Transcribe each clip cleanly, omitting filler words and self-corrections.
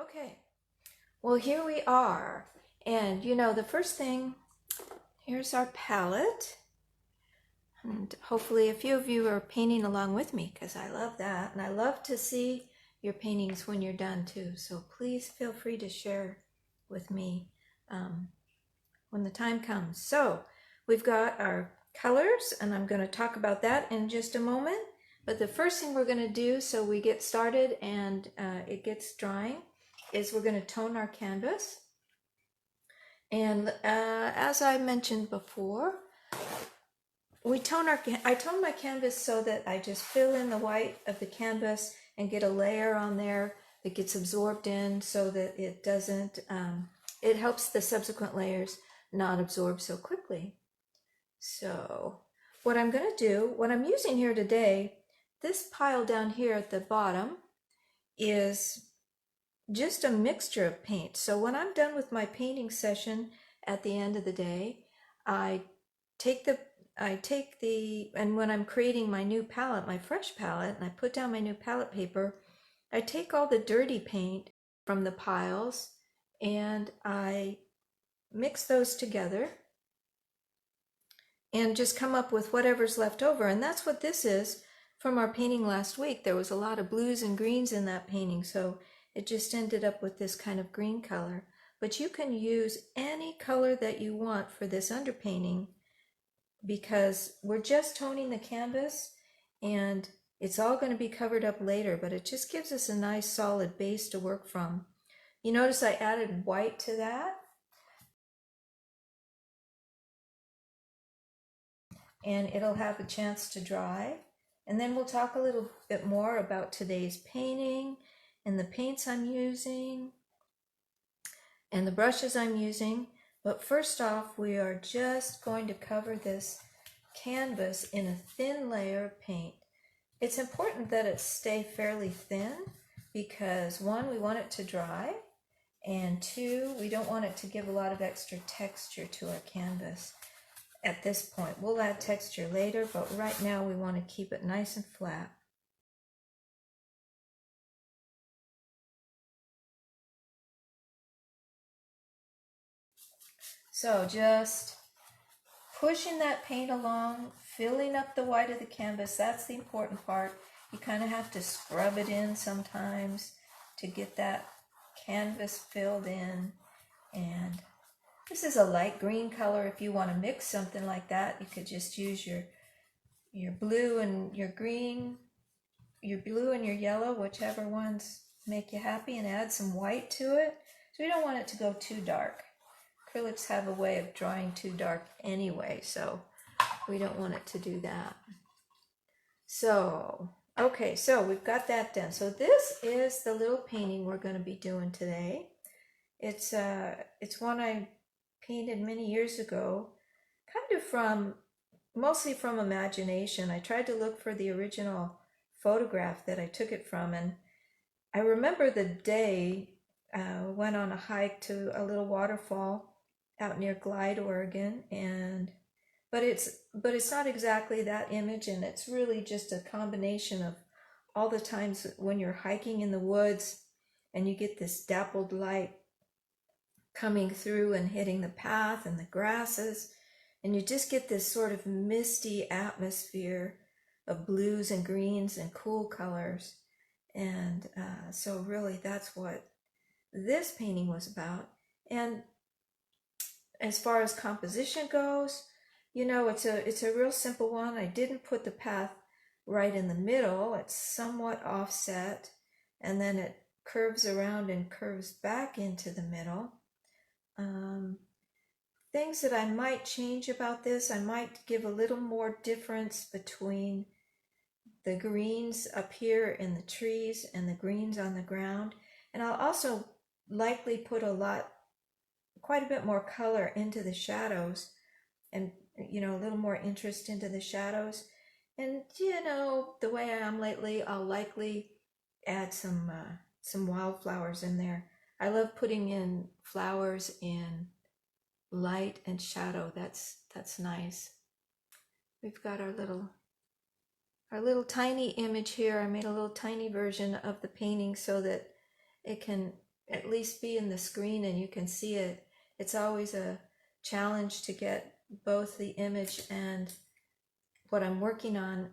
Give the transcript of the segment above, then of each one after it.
Okay, well here we are. And the first thing, here's our palette. And hopefully a few of you are painting along with me because I love that. And I love to see your paintings when you're done too. So please feel free to share with me when the time comes. So we've got our colors and I'm going to talk about that in just a moment. But the first thing we're going to do so we get started and it gets drying is we're going to tone our canvas. And as I mentioned before, I tone my canvas so that I just fill in the white of the canvas and get a layer on there that gets absorbed in so that it doesn't, it helps the subsequent layers not absorb so quickly. So what I'm going to do, what I'm using here today, this pile down here at the bottom is just a mixture of paint. So when I'm done with my painting session at the end of the day, and when I'm creating my new palette, my fresh palette, and I put down my new palette paper, I take all the dirty paint from the piles and I mix those together and just come up with whatever's left over. And that's what this is from our painting last week. There was a lot of blues and greens in that painting, so it just ended up with this kind of green color. But you can use any color that you want for this underpainting because we're just toning the canvas and it's all going to be covered up later, but it just gives us a nice solid base to work from. You notice I added white to that. And it'll have a chance to dry. And then we'll talk a little bit more about today's painting and the paints I'm using and the brushes I'm using. But first off, we are just going to cover this canvas in a thin layer of paint. It's important that it stay fairly thin because one, we want it to dry, and two, we don't want it to give a lot of extra texture to our canvas. At this point, we'll add texture later, but right now we want to keep it nice and flat. So just pushing that paint along, filling up the white of the canvas, that's the important part. You kind of have to scrub it in sometimes to get that canvas filled in. And this is a light green color. If you want to mix something like that, you could just use your blue and your green, your blue and your yellow, whichever ones make you happy, and add some white to it. So we don't want it to go too dark. Acrylics have a way of drying too dark anyway, so we don't want it to do that. So, okay, so we've got that done. So this is the little painting we're going to be doing today. It's one I painted many years ago, kind of mostly from imagination. I tried to look for the original photograph that I took it from, and I remember the day went on a hike to a little waterfall out near Glide, Oregon, but it's not exactly that image, and it's really just a combination of all the times when you're hiking in the woods and you get this dappled light coming through and hitting the path and the grasses, and you just get this sort of misty atmosphere of blues and greens and cool colors. And so really that's what this painting was about. And as far as composition goes, it's a real simple one. I didn't put the path right in the middle. It's somewhat offset, and then it curves around and curves back into the middle. Things that I might change about this, I might give a little more difference between the greens up here in the trees and the greens on the ground. And I'll also likely put quite a bit more color into the shadows, and a little more interest into the shadows. And the way I am lately, I'll likely add some wildflowers in there. I love putting in flowers in light and shadow. That's nice. We've got our little tiny image here. I made a little tiny version of the painting so that it can at least be in the screen and you can see it. It's always a challenge to get both the image and what I'm working on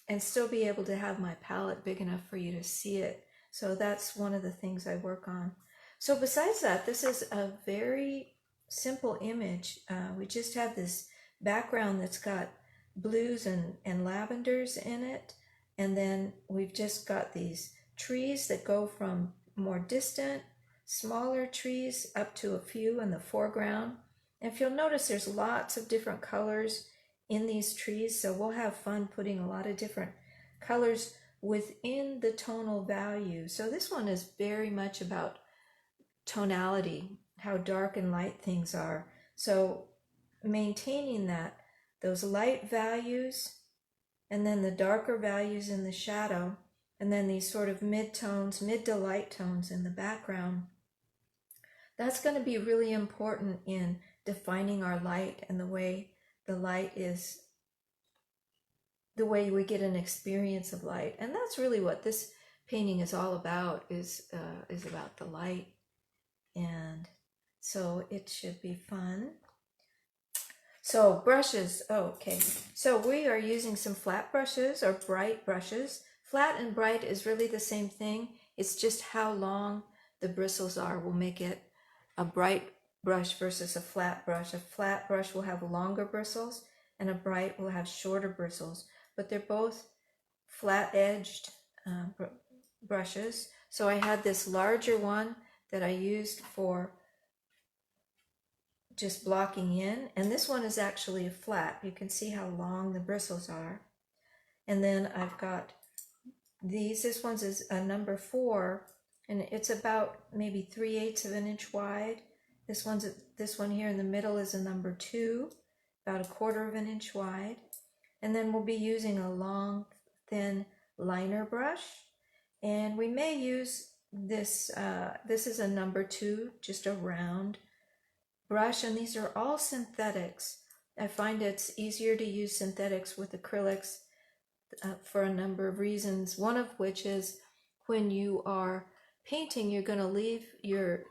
and still be able to have my palette big enough for you to see it. So that's one of the things I work on. So besides that, this is a very simple image. We just have this background that's got blues and lavenders in it. And then we've just got these trees that go from more distant, smaller trees up to a few in the foreground. And if you'll notice, there's lots of different colors in these trees. So we'll have fun putting a lot of different colors within the tonal value. So this one is very much about tonality, how dark and light things are. So maintaining those light values, and then the darker values in the shadow, and then these sort of mid-tones, mid to light tones in the background. That's going to be really important in defining our light and the way the light is, the way we get an experience of light. And that's really what this painting is all about, is about the light. And so it should be fun. So brushes, okay. So we are using some flat brushes or bright brushes. Flat and bright is really the same thing. It's just how long the bristles are will make it a bright brush versus a flat brush. A flat brush will have longer bristles and a bright will have shorter bristles, but they're both flat-edged brushes. So I had this larger one that I used for just blocking in, and this one is actually a flat. You can see how long the bristles are. And then I've got these. This one's is a number 4, and it's about maybe 3/8 of an inch wide. This one here in the middle is a number 2, about 1/4 of an inch wide. And then we'll be using a long, thin liner brush, and we may use this. This is a number 2, just a round brush, and these are all synthetics. I find it's easier to use synthetics with acrylics for a number of reasons, one of which is when you are painting, you're going to leave your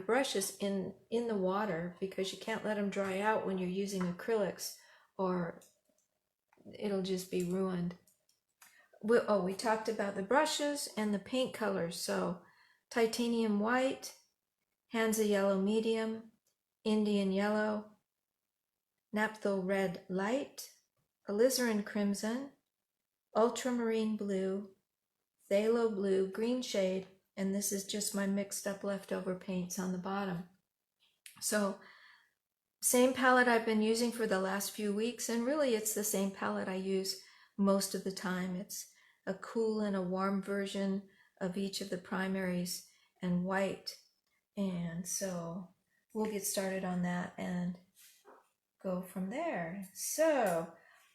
brushes in the water because you can't let them dry out when you're using acrylics, or it'll just be ruined. We talked about the brushes and the paint colors. So titanium white, Hansa yellow medium, Indian yellow, Napthol red light, alizarin crimson, ultramarine blue, phthalo blue, green shade, and this is just my mixed up leftover paints on the bottom. So same palette I've been using for the last few weeks, and really it's the same palette I use most of the time. It's a cool and a warm version of each of the primaries and white. And so we'll get started on that and go from there. So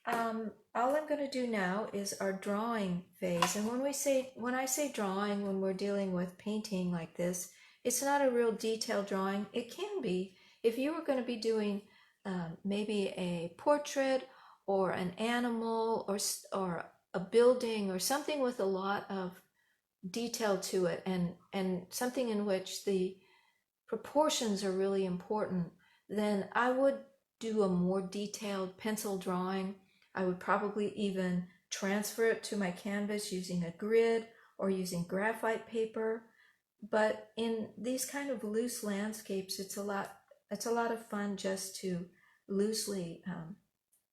all I'm going to do now is our drawing phase. And when I say drawing, when we're dealing with painting like this, it's not a real detailed drawing. It can be. If you were going to be doing maybe a portrait or an animal or a building or something with a lot of detail to it, and something in which the proportions are really important, then I would do a more detailed pencil drawing. I would probably even transfer it to my canvas using a grid or using graphite paper. But in these kind of loose landscapes, it's a lot of fun just to loosely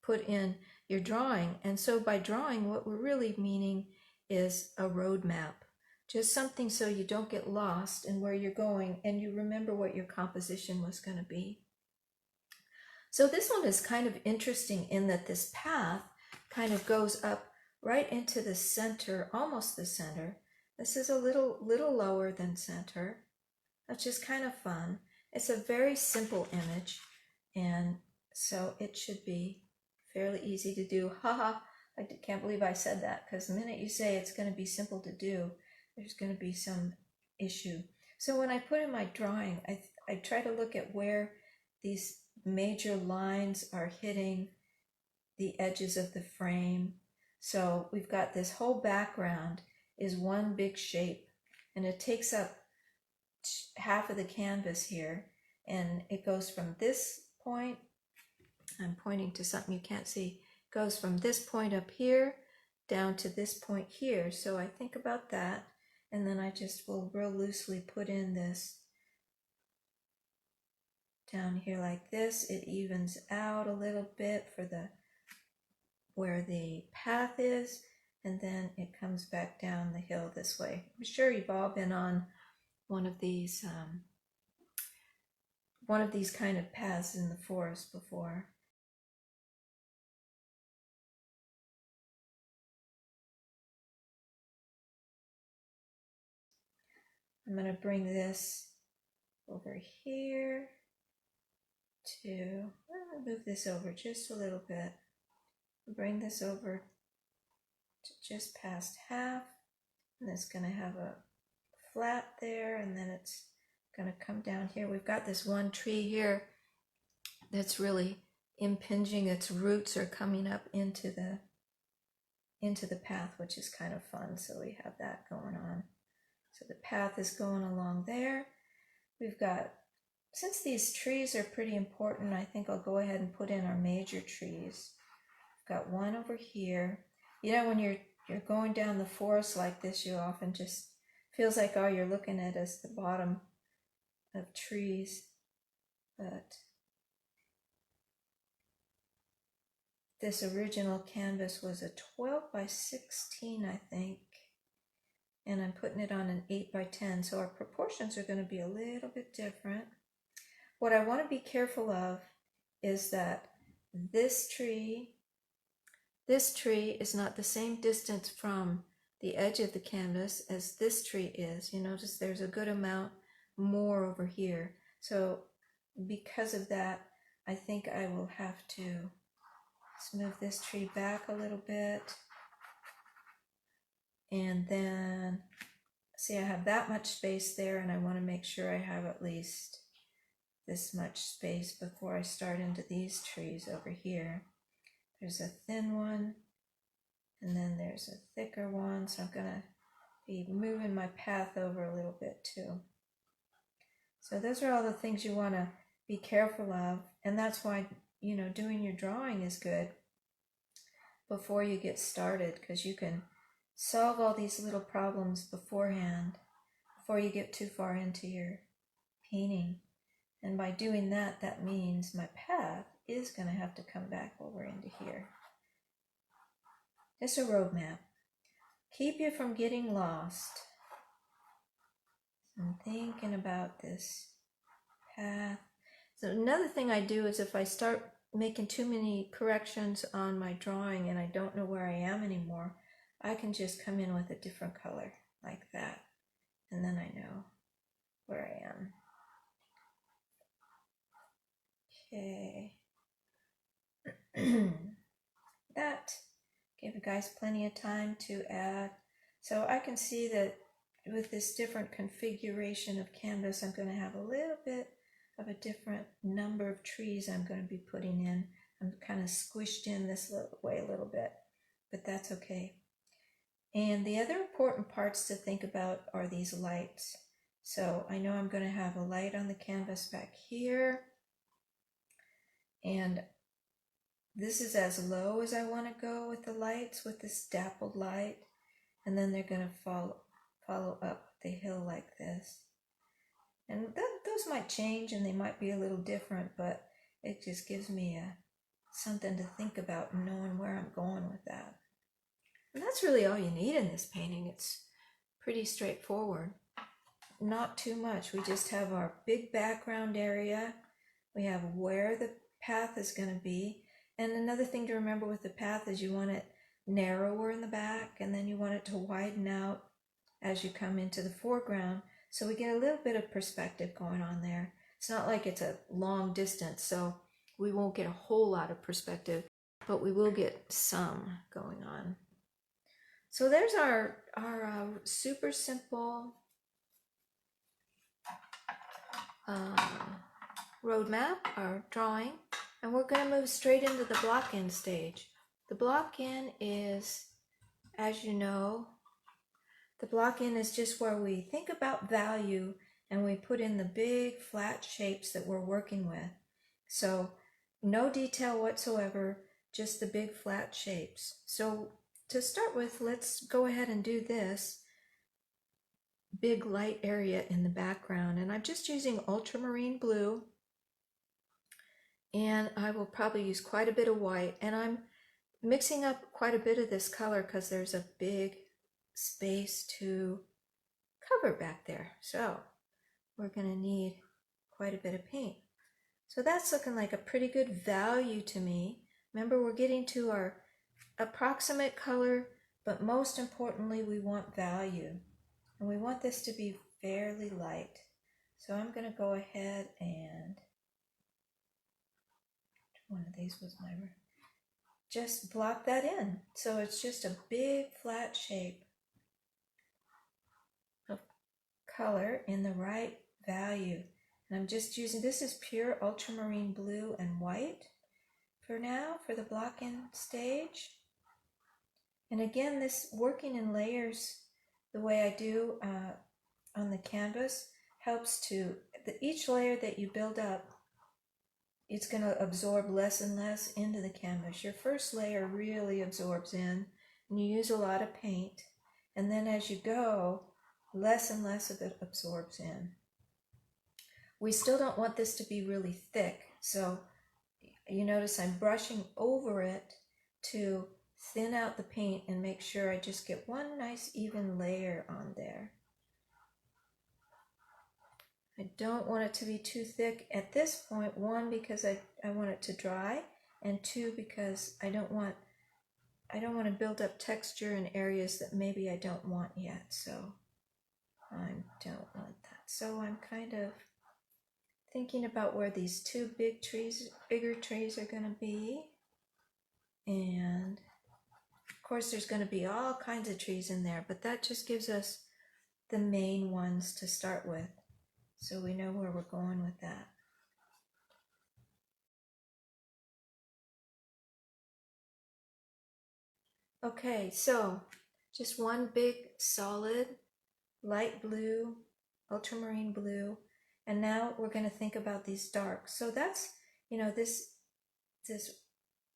put in your drawing. And so by drawing, what we're really meaning is a road map. Just something so you don't get lost in where you're going and you remember what your composition was going to be. So this one is kind of interesting in that this path kind of goes up right into the center, almost the center. This is a little lower than center, which is kind of fun. It's a very simple image, and so it should be fairly easy to do. Haha, I can't believe I said that, because the minute you say it's going to be simple to do, there's going to be some issue. So when I put in my drawing, I try to look at where these major lines are hitting the edges of the frame. So we've got this whole background is one big shape, and it takes up half of the canvas here, and it goes from this point, I'm pointing to something you can't see, goes from this point up here down to this point here. So I think about that, and then I just will real loosely put in this down here like this. It evens out a little bit for the where the path is, and then it comes back down the hill this way. I'm sure you've all been on one of these kind of paths in the forest before. I'm going to bring this over here to, move this over just a little bit. Bring this over to just past half, and it's going to have a flat there, and then it's going to come down here. We've got this one tree here that's really impinging. Its roots are coming up into the path, which is kind of fun. So we have that going on. So the path is going along there. We've got, since these trees are pretty important, I think I'll go ahead and put in our major trees. I've got one over here. You know, when you're going down the forest like this, you often just feels like all you're looking at is the bottom of trees. But this original canvas was a 12 by 16, I think. And I'm putting it on an 8 by 10, so our proportions are going to be a little bit different. What I want to be careful of is that this tree is not the same distance from the edge of the canvas as this tree is. You notice there's a good amount more over here. So because of that, I think I will have to move this tree back a little bit. And then, see, I have that much space there, and I want to make sure I have at least this much space before I start into these trees over here. There's a thin one, and then there's a thicker one, so I'm going to be moving my path over a little bit too. So those are all the things you want to be careful of, and that's why, you know, doing your drawing is good before you get started, because you can solve all these little problems beforehand before you get too far into your painting. And by doing that, that means my path is going to have to come back over into here. It's a roadmap. Keep you from getting lost. I'm thinking about this path. So another thing I do is if I start making too many corrections on my drawing and I don't know where I am anymore, I can just come in with a different color like that, and then I know where I am. Okay. That gave you guys plenty of time to add. So I can see that with this different configuration of canvas, I'm going to have a little bit of a different number of trees I'm going to be putting in. I'm kind of squished in this way a little bit, but that's okay. And the other important parts to think about are these lights. So I know I'm going to have a light on the canvas back here, and this is as low as I want to go with the lights, with this dappled light, and then they're going to follow up the hill like this. And those might change and they might be a little different, but it just gives me something to think about and knowing where I'm going with that. And that's really all you need in this painting. It's pretty straightforward. Not too much. We just have our big background area. We have where the path is going to be. And another thing to remember with the path is you want it narrower in the back, and then you want it to widen out as you come into the foreground. So we get a little bit of perspective going on there. It's not like it's a long distance, so we won't get a whole lot of perspective, but we will get some going on. So there's our super simple roadmap, our drawing, and we're going to move straight into the block-in stage. The block-in is, as you know, the block-in is just where we think about value and we put in the big flat shapes that we're working with. So no detail whatsoever, just the big flat shapes. So to start with, let's go ahead and do this big light area in the background. And I'm just using ultramarine blue, and I will probably use quite a bit of white, and I'm mixing up quite a bit of this color because there's a big space to cover back there. So we're going to need quite a bit of paint. So that's looking like a pretty good value to me. Remember, we're getting to our approximate color, but most importantly, we want value. And we want this to be fairly light. So I'm going to go ahead and, one of these was my, just block that in. So it's just a big flat shape of color in the right value. And I'm just using, this is pure ultramarine blue and white for now, for the block-in stage. And again, this working in layers the way I do on the canvas helps to, each layer that you build up, it's going to absorb less and less into the canvas. Your first layer really absorbs in, and you use a lot of paint. And then as you go, less and less of it absorbs in. We still don't want this to be really thick, so you notice I'm brushing over it to thin out the paint and make sure I just get one nice even layer on there. I don't want it to be too thick at this point, one, because I want it to dry, and two, because I don't want to build up texture in areas that maybe I don't want yet, so I don't want that. So I'm kind of thinking about where these two bigger trees are going to be, and of course there's going to be all kinds of trees in there, but that just gives us the main ones to start with, so we know where we're going with that. Okay, so just one big solid light blue, ultramarine blue, and now we're going to think about these darks. So that's, you know, this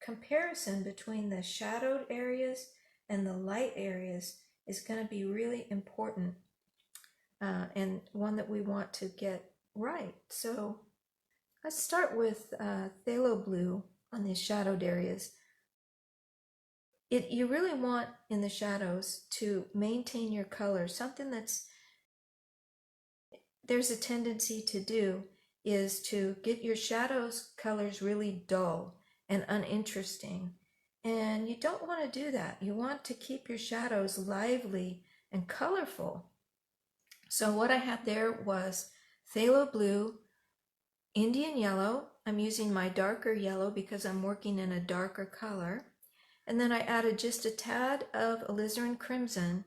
comparison between the shadowed areas and the light areas is going to be really important, and one that we want to get right. So let's start with phthalo blue on these shadowed areas. You really want in the shadows to maintain your color. Something there's a tendency to do is to get your shadows colors really dull and uninteresting. And you don't want to do that. You want to keep your shadows lively and colorful. So what I had there was phthalo blue, Indian yellow. I'm using my darker yellow because I'm working in a darker color. And then I added just a tad of alizarin crimson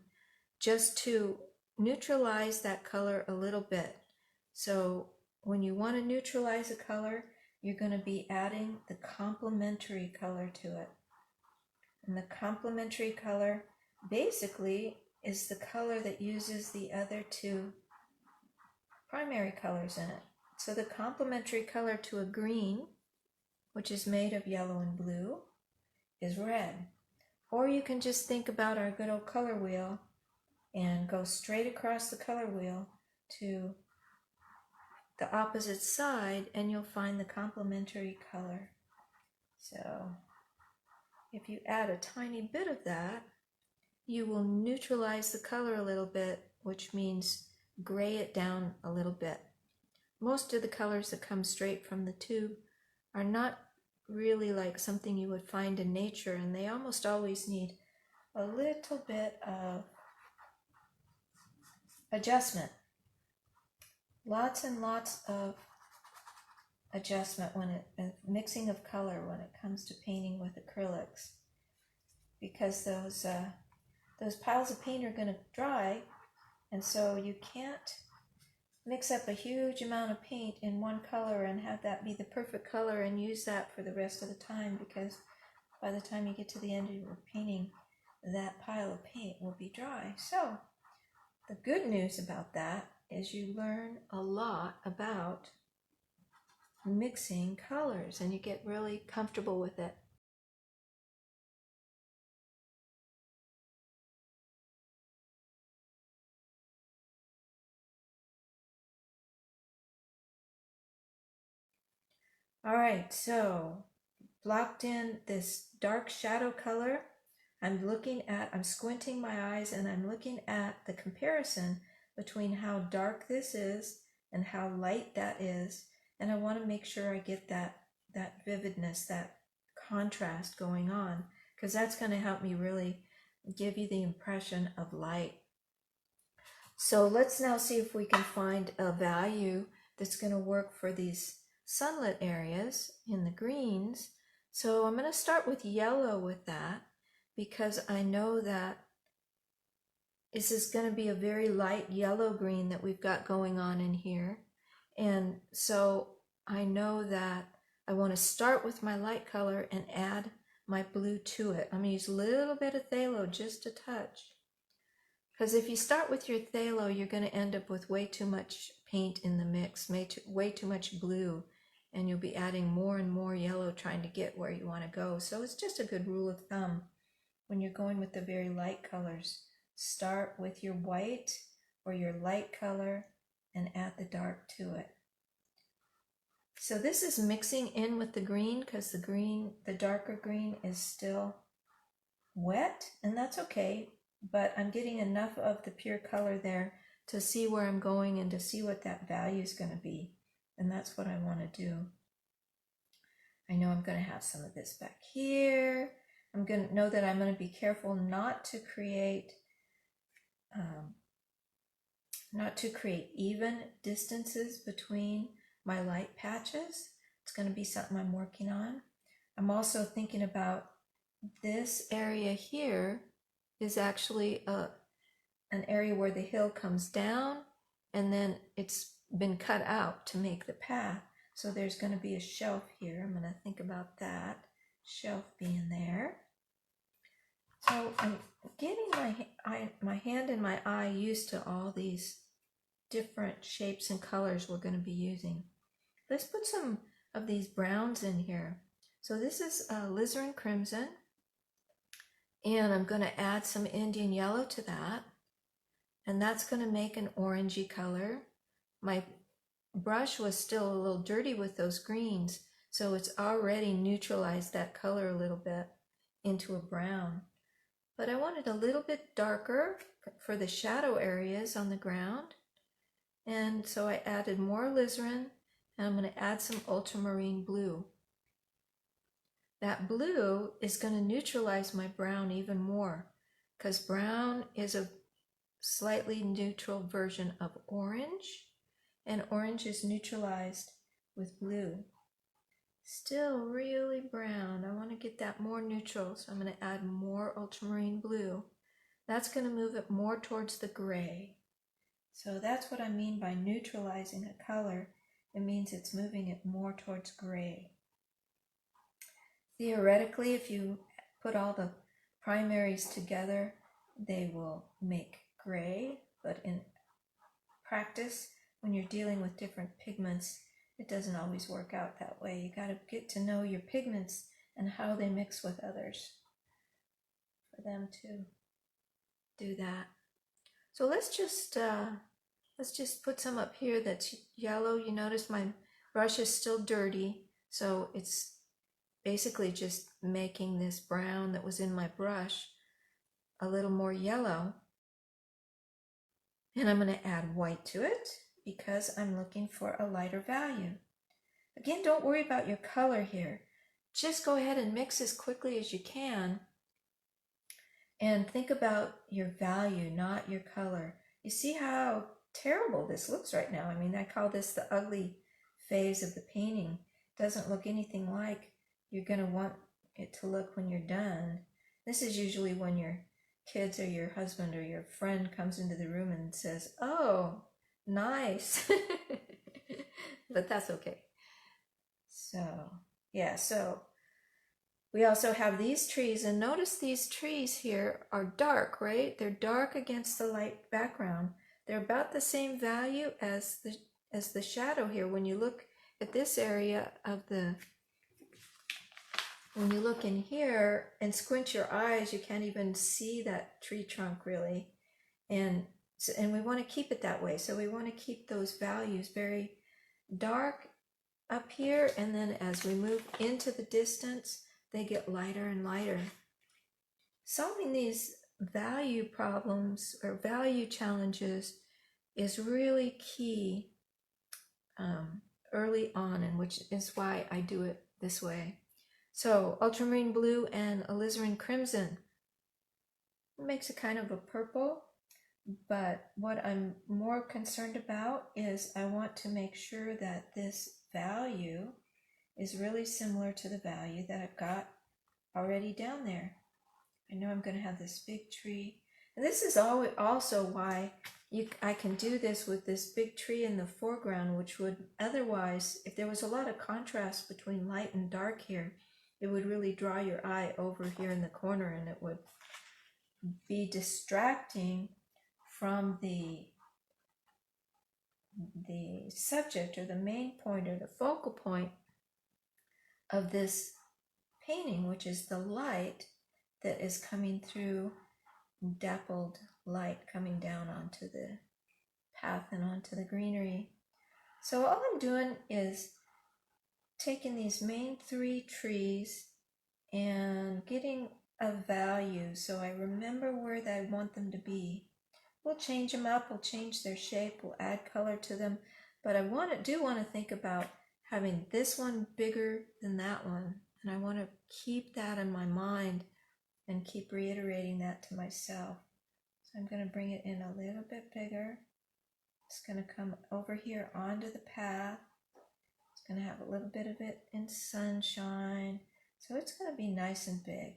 just to neutralize that color a little bit. So when you want to neutralize a color, you're going to be adding the complementary color to it. And the complementary color basically is the color that uses the other two primary colors in it. So the complementary color to a green, which is made of yellow and blue, is red. Or you can just think about our good old color wheel and go straight across the color wheel to the opposite side, and you'll find the complementary color. So if you add a tiny bit of that, you will neutralize the color a little bit, which means gray it down a little bit. Most of the colors that come straight from the tube are not really like something you would find in nature, and they almost always need a little bit of adjustment. Lots and lots of adjustment mixing of color when it comes to painting with acrylics, because those piles of paint are going to dry, and so you can't mix up a huge amount of paint in one color and have that be the perfect color and use that for the rest of the time, because by the time you get to the end of your painting, that pile of paint will be dry. So the good news about that is you learn a lot about mixing colors and you get really comfortable with it. All right, so blocked in this dark shadow color. I'm squinting my eyes and I'm looking at the comparison between how dark this is and how light that is. And I want to make sure I get that vividness, that contrast going on, because that's going to help me really give you the impression of light. So let's now see if we can find a value that's going to work for these sunlit areas in the greens. So I'm going to start with yellow with that because I know that this is going to be a very light yellow green that we've got going on in here. And so I know that I want to start with my light color and add my blue to it. I'm going to use a little bit of phthalo, just a touch. Because if you start with your phthalo, you're going to end up with way too much paint in the mix, way too much blue, and you'll be adding more and more yellow trying to get where you want to go. So it's just a good rule of thumb when you're going with the very light colors. Start with your white or your light color and add the dark to it. So this is mixing in with the green because the darker green is still wet, and that's okay. But I'm getting enough of the pure color there to see where I'm going and to see what that value is going to be. And that's what I want to do. I know I'm going to have some of this back here. I'm going to know that I'm going to be careful not to create even distances between my light patches. It's going to be something I'm working on. I'm also thinking about this area here is actually an area where the hill comes down and then it's been cut out to make the path. So there's going to be a shelf here. I'm going to think about that shelf being there. So I'm getting my hand and my eye used to all these different shapes and colors we're going to be using. Let's put some of these browns in here. So this is alizarin crimson. And I'm going to add some Indian yellow to that. And that's going to make an orangey color. My brush was still a little dirty with those greens, so it's already neutralized that color a little bit into a brown. But I wanted a little bit darker for the shadow areas on the ground. And so I added more alizarin, and I'm going to add some ultramarine blue. That blue is going to neutralize my brown even more because brown is a slightly neutral version of orange, and orange is neutralized with blue. Still really brown. I want to get that more neutral, so I'm going to add more ultramarine blue. That's going to move it more towards the gray. So that's what I mean by neutralizing a color. It means it's moving it more towards gray. Theoretically, if you put all the primaries together, they will make gray, but in practice, when you're dealing with different pigments, it doesn't always work out that way. You got to get to know your pigments and how they mix with others for them to do that. So let's just put some up here that's yellow. You notice my brush is still dirty, so it's basically just making this brown that was in my brush a little more yellow. And I'm going to add white to it because I'm looking for a lighter value. Again, don't worry about your color here. Just go ahead and mix as quickly as you can and think about your value, not your color. You see how terrible this looks right now? I mean, I call this the ugly phase of the painting. It doesn't look anything like you're going to want it to look when you're done. This is usually when your kids or your husband or your friend comes into the room and says, "Oh, nice." But that's okay. So, yeah, so we also have these trees, and notice these trees here are dark, right? They're dark against the light background. they're about the same value as the shadow here. When you look at this area of the, when you look in here and squint your eyes, you can't even see that tree trunk really. And we want to keep it that way. So we want to keep those values very dark up here, and then as we move into the distance, they get lighter and lighter. Solving these value problems or value challenges is really key early on, and which is why I do it this way. So ultramarine blue and alizarin crimson makes it kind of a purple, but what I'm more concerned about is I want to make sure that this value is really similar to the value that I've got already down there. I know I'm going to have this big tree, and this is also why I can do this with this big tree in the foreground, which would otherwise, if there was a lot of contrast between light and dark here, it would really draw your eye over here in the corner, and it would be distracting from the subject or the main point or the focal point of this painting, which is the light that is coming through, dappled light coming down onto the path and onto the greenery. So all I'm doing is taking these main three trees and getting a value so I remember where I want them to be. We'll change them up, we'll change their shape, we'll add color to them, but I do want to think about having this one bigger than that one, and I want to keep that in my mind and keep reiterating that to myself. So I'm going to bring it in a little bit bigger. It's going to come over here onto the path. It's going to have a little bit of it in sunshine, so it's going to be nice and big.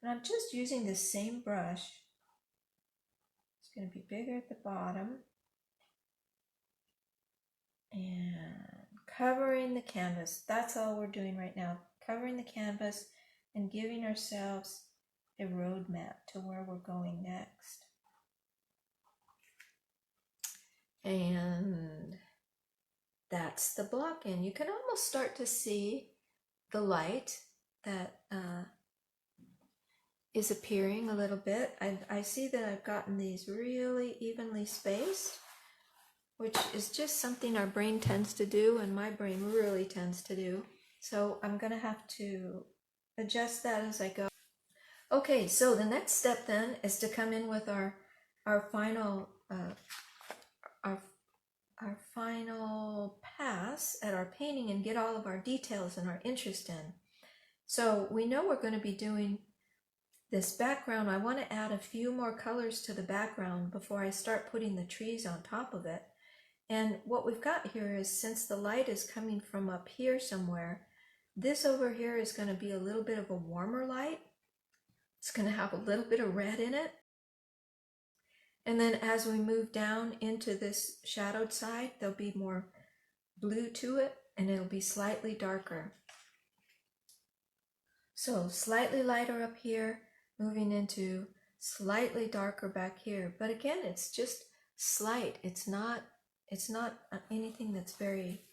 And I'm just using the same brush. It's going to be bigger at the bottom and covering the canvas. That's all we're doing right now, covering the canvas and giving ourselves a roadmap to where we're going next. And that's the block in. You can almost start to see the light that is appearing a little bit. I see that I've gotten these really evenly spaced, which is just something our brain tends to do, and my brain really tends to do. So I'm going to have to adjust that as I go. Okay, so the next step then is to come in with our final our final pass at our painting and get all of our details and our interest in. So we know we're going to be doing this background. I want to add a few more colors to the background before I start putting the trees on top of it. And what we've got here is, since the light is coming from up here somewhere, this over here is going to be a little bit of a warmer light. It's going to have a little bit of red in it. And then as we move down into this shadowed side, there'll be more blue to it, and it'll be slightly darker. So slightly lighter up here, moving into slightly darker back here. But again, it's just slight. It's not anything that's very,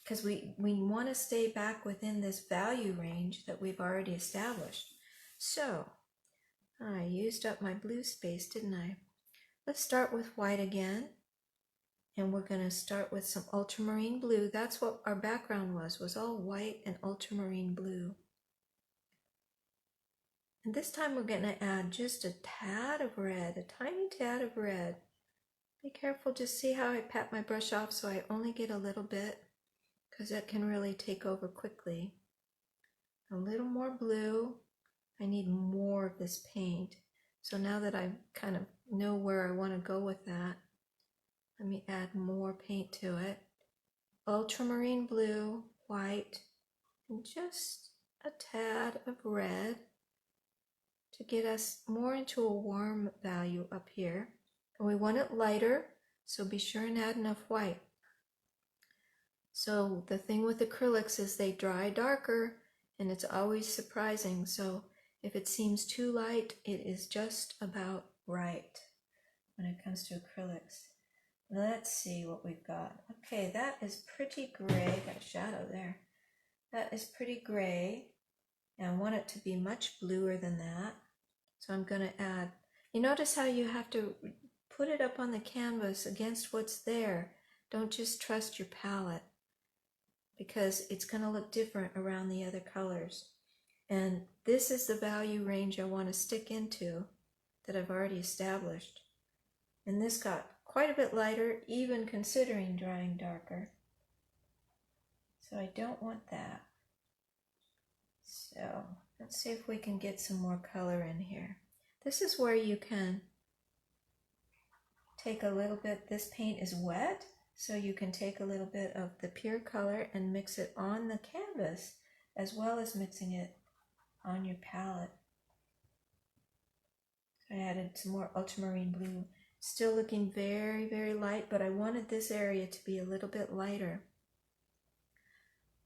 because we want to stay back within this value range that we've already established. So I used up my blue space, didn't I? Let's start with white again. And we're going to start with some ultramarine blue. That's what our background was all white and ultramarine blue. And this time we're going to add just a tad of red, a tiny tad of red. Be careful, just see how I pat my brush off so I only get a little bit, because it can really take over quickly. A little more blue. I need more of this paint. So now that I kind of know where I want to go with that, let me add more paint to it. Ultramarine blue, white, and just a tad of red to get us more into a warm value up here. And we want it lighter, so be sure and add enough white. So the thing with acrylics is they dry darker, and it's always surprising. So if it seems too light, it is just about right. when it comes to acrylics. Let's see what we've got. Okay, that is pretty gray. Got a shadow there. That is pretty gray. And I want it to be much bluer than that. So I'm going to add, you notice how you have to put it up on the canvas against what's there. Don't just trust your palette, because it's going to look different around the other colors. And this is the value range I want to stick into that I've already established. And this got quite a bit lighter, even considering drying darker. So I don't want that. So let's see if we can get some more color in here. This is where you can take a little bit, this paint is wet, so you can take a little bit of the pure color and mix it on the canvas, as well as mixing it on your palette. I added some more ultramarine blue. Still looking very, very light, but I wanted this area to be a little bit lighter.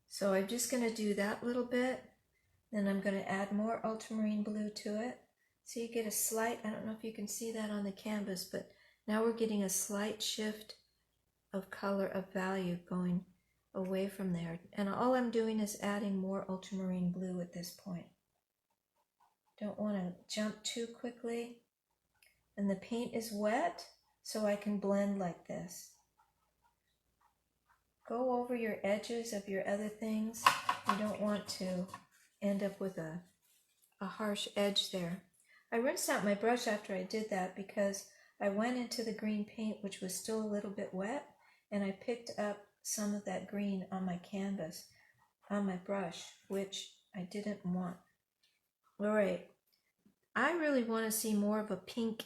So I'm just going to do that little bit. Then I'm going to add more ultramarine blue to it. So you get a slight, I don't know if you can see that on the canvas, but now we're getting a slight shift of color, of value going away from there. And all I'm doing is adding more ultramarine blue at this point. Don't want to jump too quickly. And the paint is wet, so I can blend like this. Go over your edges of your other things. You don't want to end up with a harsh edge there. I rinsed out my brush after I did that because I went into the green paint, which was still a little bit wet, and I picked up some of that green on my canvas, on my brush, which I didn't want. All right, I really want to see more of a pink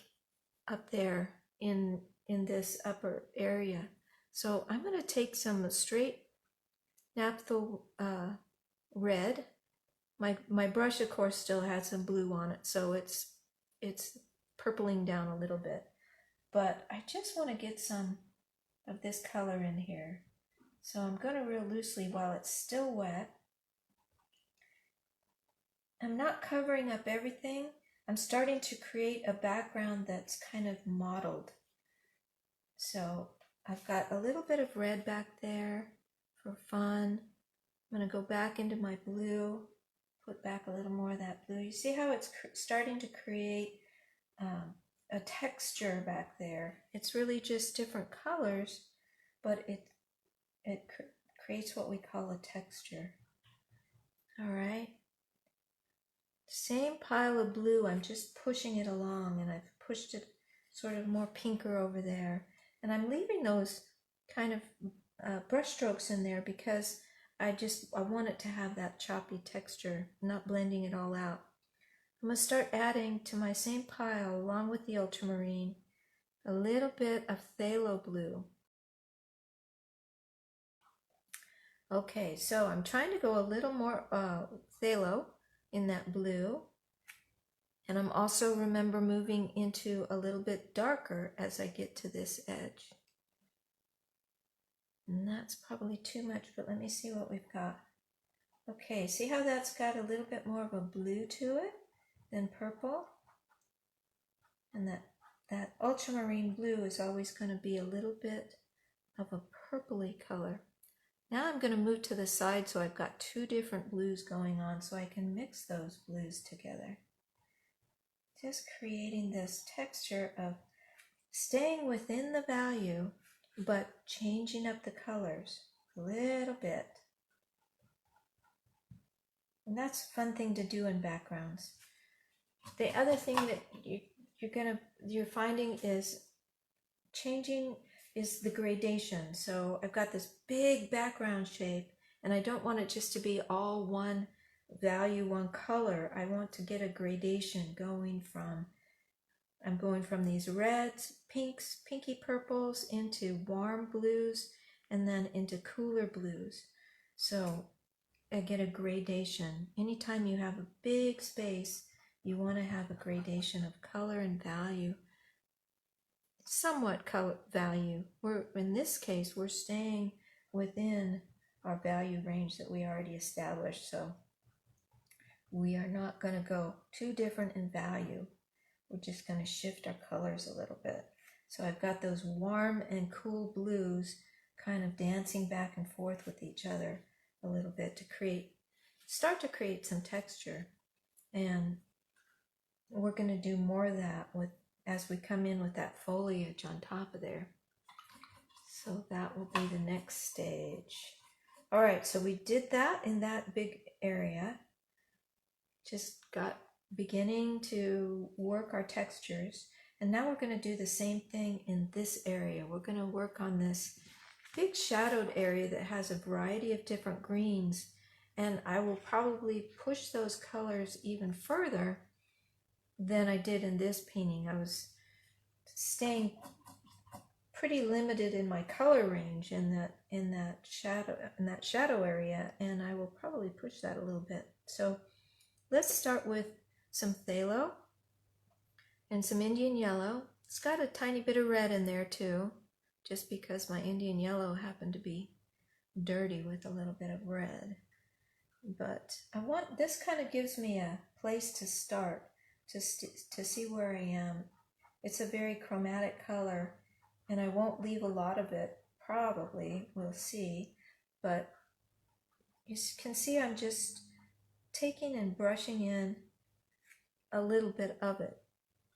up there in this upper area. So I'm going to take some straight Napthol red. My brush, of course, still has some blue on it, so it's purpling down a little bit. But I just want to get some of this color in here. So I'm going to real loosely while it's still wet. I'm not covering up everything. I'm starting to create a background that's kind of mottled. So I've got a little bit of red back there for fun. I'm going to go back into my blue, put back a little more of that blue. You see how it's starting to create a texture back there. It's really just different colors, but it creates what we call a texture. All right. Same pile of blue, I'm just pushing it along, and I've pushed it sort of more pinker over there. And I'm leaving those kind of brush strokes in there because I want it to have that choppy texture, not blending it all out. I'm going to start adding to my same pile, along with the ultramarine, a little bit of phthalo blue. Okay, so I'm trying to go a little more phthalo in that blue. And I'm also, remember, moving into a little bit darker as I get to this edge. And that's probably too much, but let me see what we've got. Okay, see how that's got a little bit more of a blue to it than purple? And that ultramarine blue is always going to be a little bit of a purpley color. Now I'm going to move to the side so I've got two different blues going on so I can mix those blues together. Just creating this texture of staying within the value, but changing up the colors a little bit. And that's a fun thing to do in backgrounds. The other thing that you're finding is changing is the gradation. So I've got this big background shape, and I don't want it just to be all one value, one color. I want to get a gradation going from, I'm going from these reds, pinks, pinky purples into warm blues, and then into cooler blues. So I get a gradation. Anytime you have a big space, you want to have a gradation of color and value. Somewhat color value. In this case, we're staying within our value range that we already established. So we are not going to go too different in value. We're just going to shift our colors a little bit. So I've got those warm and cool blues kind of dancing back and forth with each other a little bit to start to create some texture. And we're going to do more of that as we come in with that foliage on top of there. So that will be the next stage. All right, so we did that in that big area. Just got beginning to work our textures. And now we're going to do the same thing in this area. We're going to work on this big shadowed area that has a variety of different greens. And I will probably push those colors even further than I did in this painting. I was staying pretty limited in my color range in that shadow area, and I will probably push that a little bit. So let's start with some phthalo and some Indian yellow. It's got a tiny bit of red in there too, just because my Indian yellow happened to be dirty with a little bit of red. But this kind of gives me a place to start to see where I am. It's a very chromatic color, and I won't leave a lot of it, probably, we'll see. But you can see I'm just taking and brushing in a little bit of it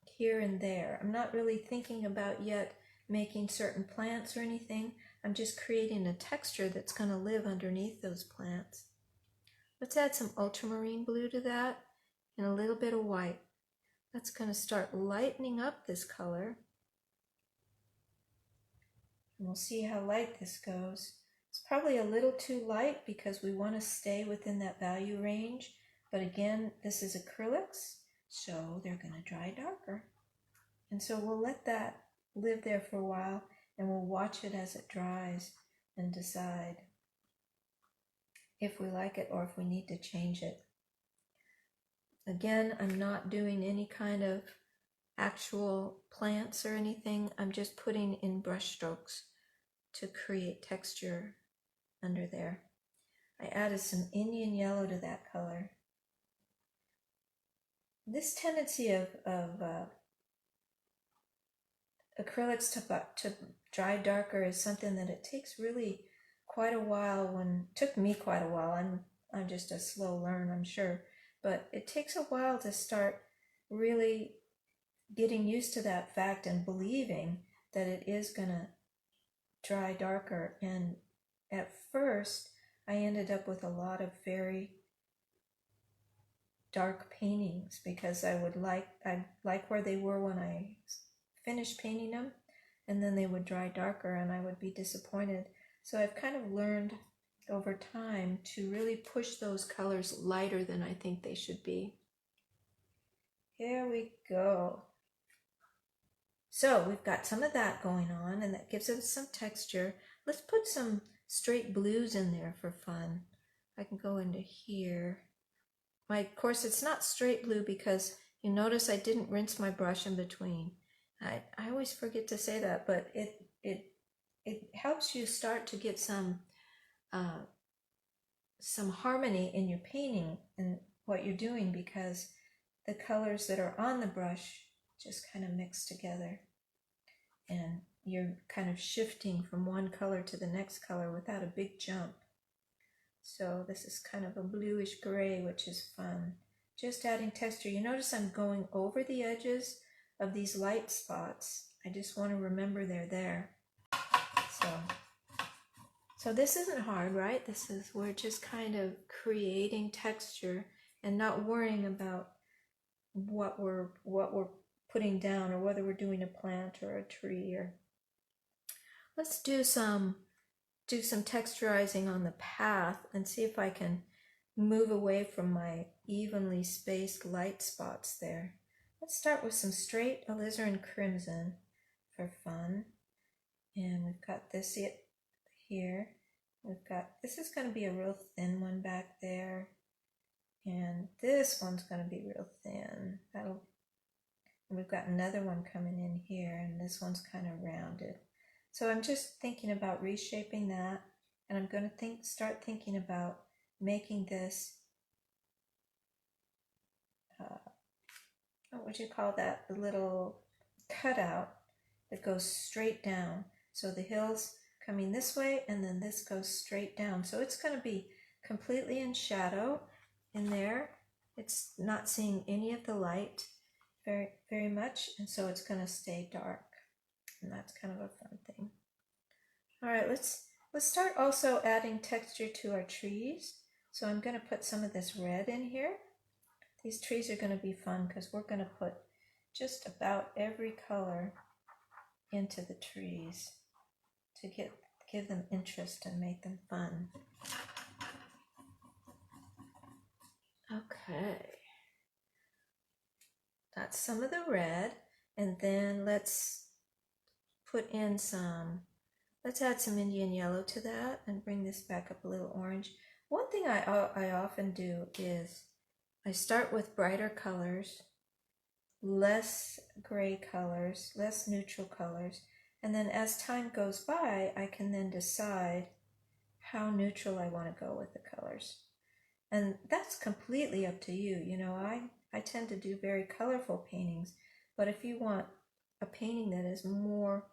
here and there. I'm not really thinking about yet making certain plants or anything. I'm just creating a texture that's going to live underneath those plants. Let's add some ultramarine blue to that and a little bit of white. That's going to start lightening up this color. And we'll see how light this goes. It's probably a little too light because we want to stay within that value range. But again, this is acrylics, so they're going to dry darker. And so we'll let that live there for a while, and we'll watch it as it dries and decide if we like it or if we need to change it. Again, I'm not doing any kind of actual plants or anything. I'm just putting in brush strokes to create texture under there. I added some Indian yellow to that color. This tendency of acrylics to dry darker is something that it takes really quite a while. Took me quite a while. I'm just a slow learner, I'm sure. But it takes a while to start really getting used to that fact and believing that it is going to dry darker. And at first, I ended up with a lot of very dark paintings because I like where they were when I finished painting them, and then they would dry darker and I would be disappointed. So I've kind of learned over time to really push those colors lighter than I think they should be. Here we go. So we've got some of that going on, and that gives us some texture. Let's put some straight blues in there for fun. I can go into here. Of course, it's not straight blue because you notice I didn't rinse my brush in between. I always forget to say that, but it helps you start to get some harmony in your painting and what you're doing, because the colors that are on the brush just kind of mix together, and you're kind of shifting from one color to the next color without a big jump. So this is kind of a bluish gray, which is fun. Just adding texture. You notice I'm going over the edges of these light spots. I just want to remember they're there. So this isn't hard, right? We're just kind of creating texture and not worrying about what we're putting down, or whether we're doing a plant or a tree. Or let's do some texturizing on the path and see if I can move away from my evenly spaced light spots there. Let's start with some straight alizarin crimson for fun. And we've got this here. This is going to be a real thin one back there. And this one's going to be real thin. And we've got another one coming in here, and this one's kind of rounded. So I'm just thinking about reshaping that, and I'm going to start thinking about making this, what would you call that, the little cutout that goes straight down. So the hill's coming this way, and then this goes straight down. So it's going to be completely in shadow in there. It's not seeing any of the light very much, and so it's going to stay dark. And that's kind of a fun thing. All right, let's start also adding texture to our trees. So I'm going to put some of this red in here. These trees are going to be fun because we're going to put just about every color into the trees to give them interest and make them fun. Okay, that's some of the red, and then let's add some Indian yellow to that and bring this back up a little orange. One thing I often do is I start with brighter colors, less gray colors, less neutral colors, and then as time goes by, I can then decide how neutral I want to go with the colors. And that's completely up to you. You know, I tend to do very colorful paintings, but if you want a painting that is more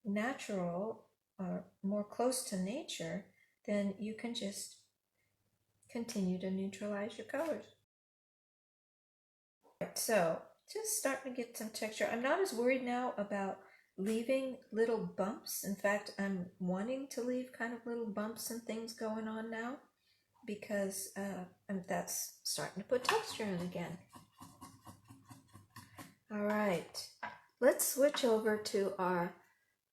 natural or more close to nature, then you can just continue to neutralize your colors. Right, so just starting to get some texture. I'm not as worried now about leaving little bumps. In fact, I'm wanting to leave kind of little bumps and things going on now because that's starting to put texture in again. All right, let's switch over to our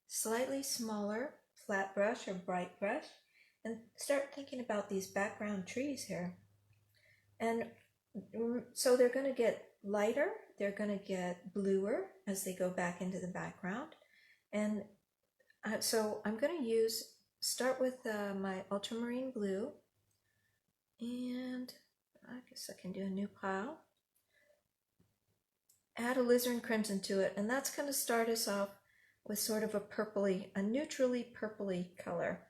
slightly smaller flat brush or bright brush and start thinking about these background trees here. And so they're going to get lighter, they're going to get bluer as they go back into the background. And so I'm going to start with my ultramarine blue, and I guess I can do a new pile. Add alizarin crimson to it, and that's going to start us off with sort of a neutrally purpley color.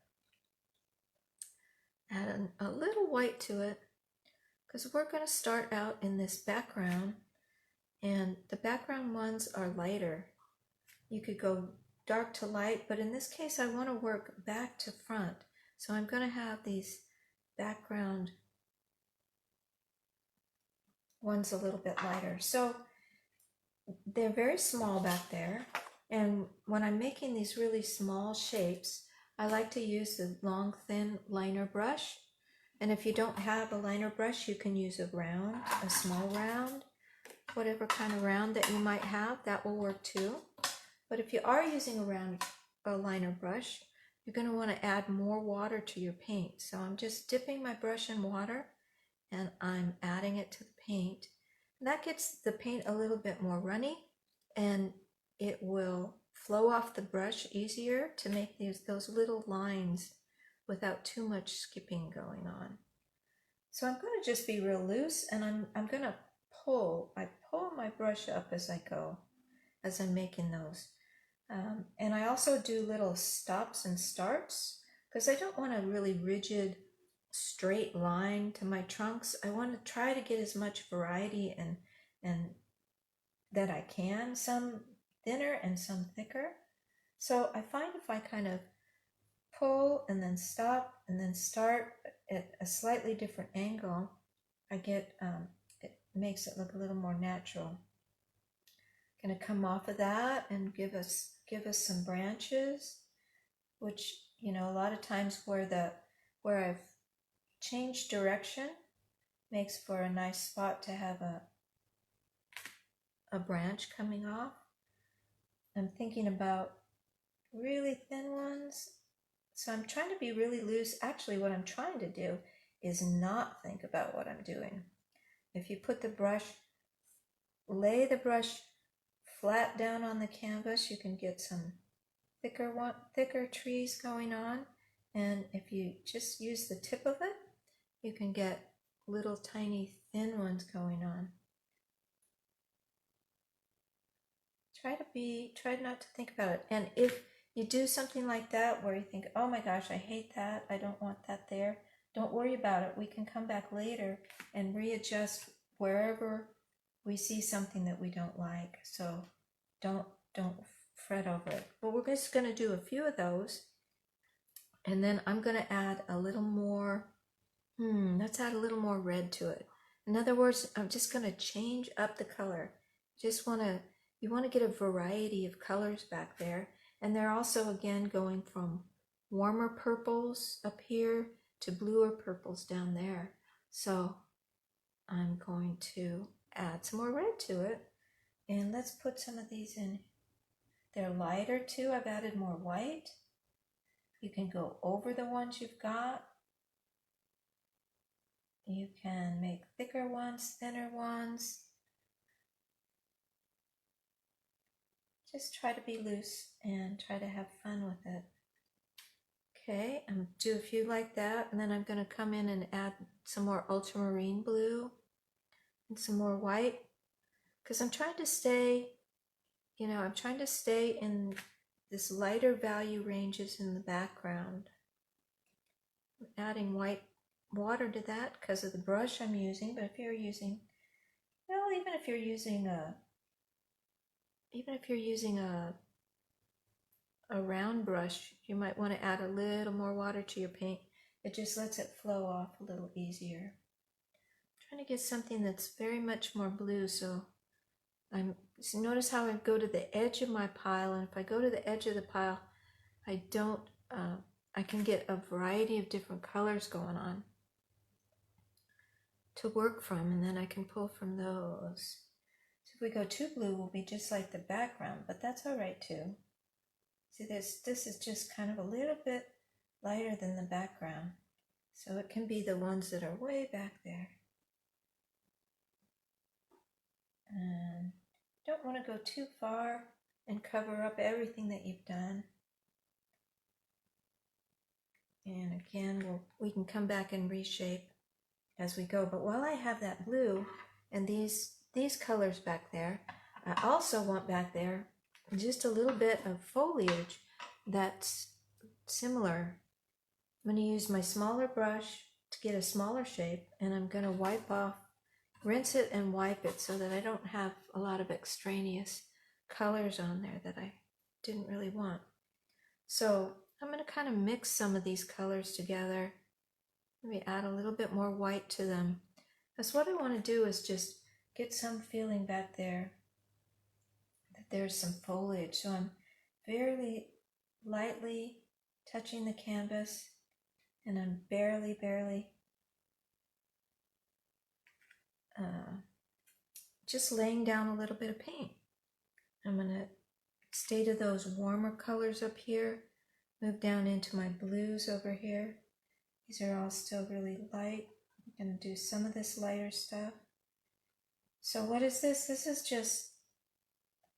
Add a little white to it, because we're going to start out in this background, and the background ones are lighter. You could go dark to light, but in this case I want to work back to front. So I'm going to have these background ones a little bit lighter. So they're very small back there, and when I'm making these really small shapes, I like to use the long thin liner brush. And if you don't have a liner brush, you can use a small round, whatever kind of round that you might have, that will work too. But if you are using a liner brush, you're going to want to add more water to your paint. So I'm just dipping my brush in water and I'm adding it to the paint. And that gets the paint a little bit more runny, and it will flow off the brush easier to make those little lines without too much skipping going on. So I'm going to just be real loose, and I'm going to I pull my brush up as I go, as I'm making those. And I also do little stops and starts, because I don't want a really rigid straight line to my trunks. I want to try to get as much variety and that I can, some thinner and some thicker. So I find if I kind of pull and then stop and then start at a slightly different angle, I get it makes it look a little more natural. Going to come off of that and give us some branches, which, you know, a lot of times where I've changed direction makes for a nice spot to have a branch coming off. I'm thinking about really thin ones, so I'm trying to be really loose. Actually, what I'm trying to do is not think about what I'm doing. If you put lay the brush flat down on the canvas, you can get some thicker trees going on. And if you just use the tip of it, you can get little tiny thin ones going on. Try not to think about it. And if you do something like that where you think, oh my gosh, I hate that, I don't want that there, don't worry about it. We can come back later and readjust wherever we see something that we don't like. So don't don't fret over it. But we're just going to do a few of those, and then I'm going to add a little more, let's add a little more red to it. In other words, I'm just going to change up the color. You want to get a variety of colors back there. And they're also, again, going from warmer purples up here to bluer purples down there. So I'm going to add some more red to it. And let's put some of these in. They're lighter too. I've added more white. You can go over the ones you've got. You can make thicker ones, thinner ones. Just try to be loose and try to have fun with it. Okay, I'm going to do a few like that, and then I'm going to come in and add some more ultramarine blue and some more white, because I'm trying to stay, I'm trying to stay in this lighter value ranges in the background. I'm adding white water to that because of the brush I'm using, but if you're using, well, even if you're using a round brush, you might want to add a little more water to your paint. It just lets it flow off a little easier. I'm trying to get something that's very much more blue, so notice how I go to the edge of my pile, and if I go to the edge of the pile, I can get a variety of different colors going on to work from, and then I can pull from those. So if we go too blue, we'll be just like the background, but that's all right too. See, this is just kind of a little bit lighter than the background, so it can be the ones that are way back there. And don't want to go too far and cover up everything that you've done. And again, we can come back and reshape as we go. But while I have that blue and these colors back there, I also want back there just a little bit of foliage that's similar. I'm going to use my smaller brush to get a smaller shape, and I'm going to rinse it and wipe it so that I don't have a lot of extraneous colors on there that I didn't really want. So I'm going to kind of mix some of these colors together. Maybe add a little bit more white to them. That's what I want to do, is just get some feeling back there that there's some foliage. So I'm very lightly touching the canvas, and I'm barely just laying down a little bit of paint. I'm going to stay to those warmer colors up here, move down into my blues over here. These are all still really light. I'm going to do some of this lighter stuff. So what is this? This is just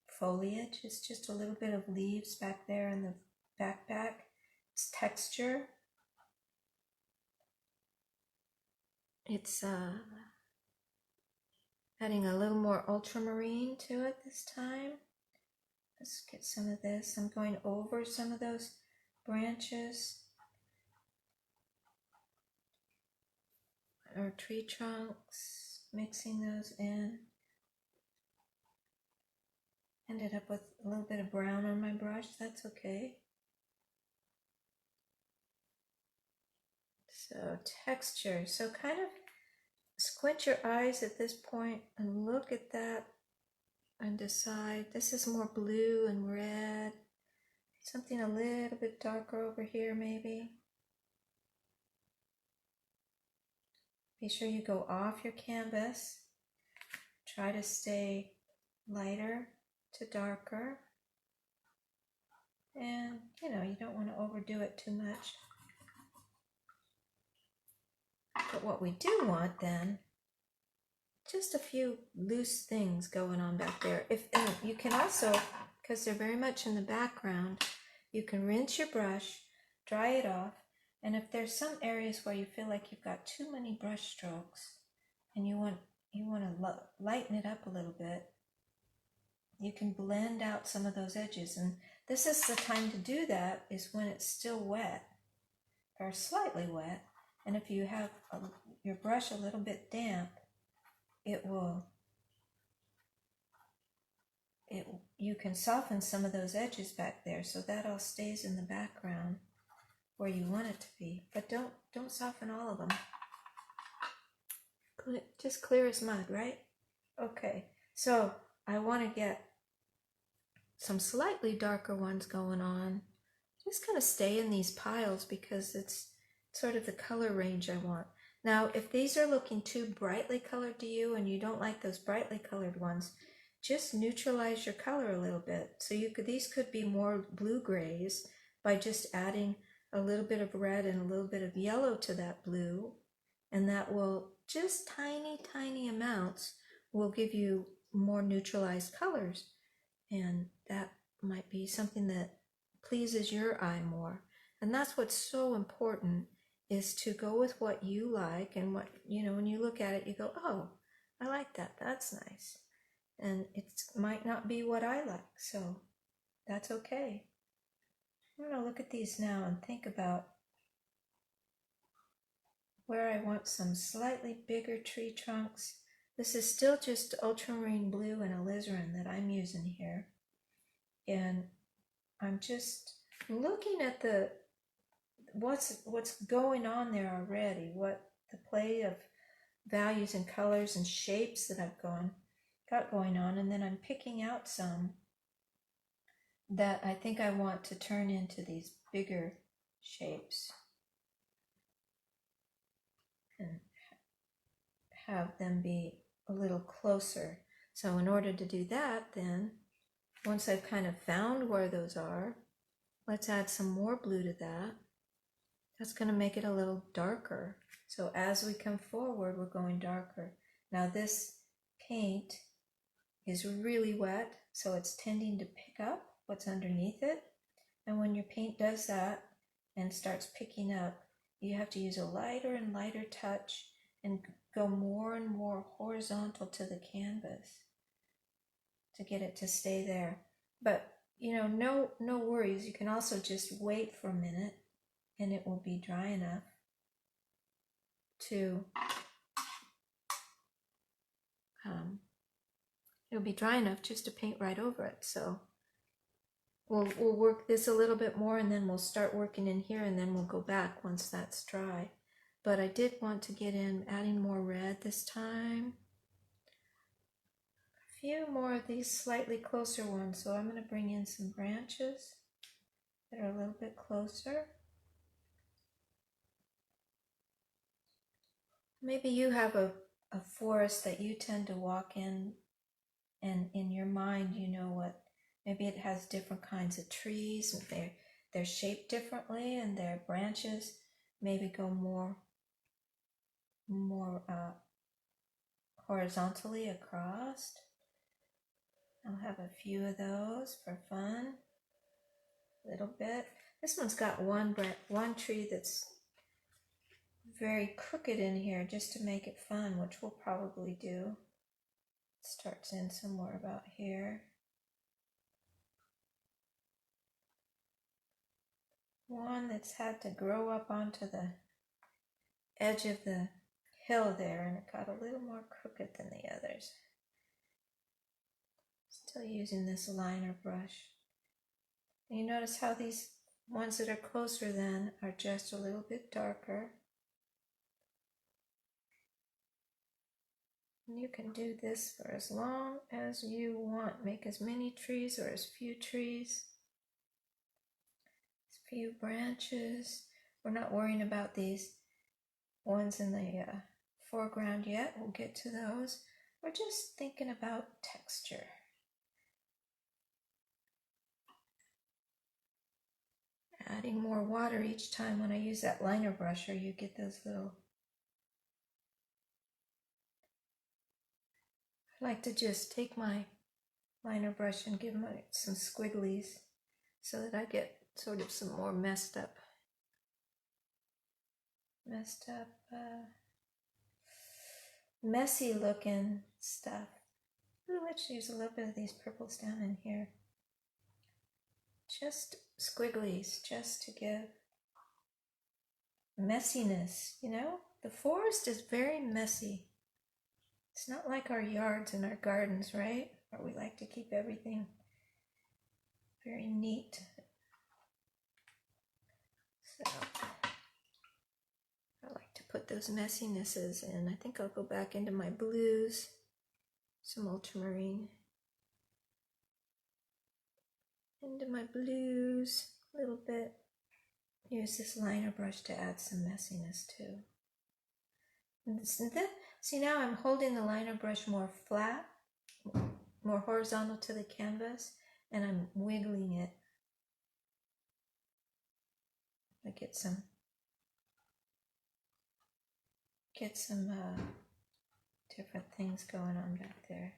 foliage. It's just a little bit of leaves back there in the backpack. It's texture. It's adding a little more ultramarine to it this time. Let's get some of this. I'm going over some of those branches or tree trunks, mixing those in. Ended up with a little bit of brown on my brush. That's okay. So texture. So kind of squint your eyes at this point and look at that and decide, this is more blue and red. Something a little bit darker over here maybe. Be sure you go off your canvas. Try to stay lighter to darker. And, you don't want to overdo it too much. But what we do want then, just a few loose things going on back there. And you can also, because they're very much in the background, you can rinse your brush, dry it off, and if there's some areas where you feel like you've got too many brush strokes and you want to lighten it up a little bit, you can blend out some of those edges. And this is the time to do that, is when it's still wet or slightly wet. And if you have your brush a little bit damp, it will you can soften some of those edges back there, so that all stays in the background where you want it to be. But don't soften all of them. Just clear as mud, right? Okay, so I want to get some slightly darker ones going on. Just kind of stay in these piles because it's sort of the color range I want. Now, if these are looking too brightly colored to you and you don't like those brightly colored ones, just neutralize your color a little bit. So these could be more blue-grays by just adding a little bit of red and a little bit of yellow to that blue, and that will, just tiny, tiny amounts, will give you more neutralized colors. And that might be something that pleases your eye more. And that's what's so important, is to go with what you like, and what, when you look at it, you go, oh, I like that, that's nice. And it might not be what I like, so that's okay. I'm going to look at these now and think about where I want some slightly bigger tree trunks. This is still just ultramarine blue and alizarin that I'm using here. And I'm just looking at what's going on there already, what the play of values and colors and shapes that I've got going on, and then I'm picking out some that I think I want to turn into these bigger shapes and have them be a little closer. So in order to do that, then once I've kind of found where those are, let's add some more blue to that. That's going to make it a little darker. So as we come forward, we're going darker. Now this paint is really wet, so it's tending to pick up what's underneath it. And when your paint does that and starts picking up, you have to use a lighter and lighter touch and go more and more horizontal to the canvas to get it to stay there. But no worries. You can also just wait for a minute and it will be dry enough to it'll be dry enough just to paint right over it. So we'll work this a little bit more, and then we'll start working in here, and then we'll go back once that's dry. But I did want to get in adding more red this time. A few more of these slightly closer ones. So I'm going to bring in some branches that are a little bit closer. Maybe you have a forest that you tend to walk in, and in your mind you know what, maybe it has different kinds of trees, and they're shaped differently, and their branches maybe go more horizontally across. I'll have a few of those for fun, a little bit. This one's got one tree that's very crooked in here just to make it fun, which we'll probably do. It starts in somewhere about here. One that's had to grow up onto the edge of the hill there, and it got a little more crooked than the others. Still using this liner brush. And you notice how these ones that are closer then are just a little bit darker. And you can do this for as long as you want. Make as many trees or as few trees. As few branches. We're not worrying about these ones in the foreground yet. We'll get to those. We're just thinking about texture. Adding more water each time when I use that liner brush, or you get those little... I like to just take my liner brush and give my some squigglies so that I get sort of some more messed up messy looking stuff. Ooh, let's use a little bit of these purples down in here. Just squigglies, just to give messiness, The forest is very messy. It's not like our yards and our gardens, right? Where we like to keep everything Very neat. So I like to put those messinesses in. I think I'll go back into my blues, some ultramarine, into my blues a little bit. Use this liner brush to add some messiness too. See, now I'm holding the liner brush more flat, more horizontal to the canvas, and I'm wiggling it. I get some different things going on back there.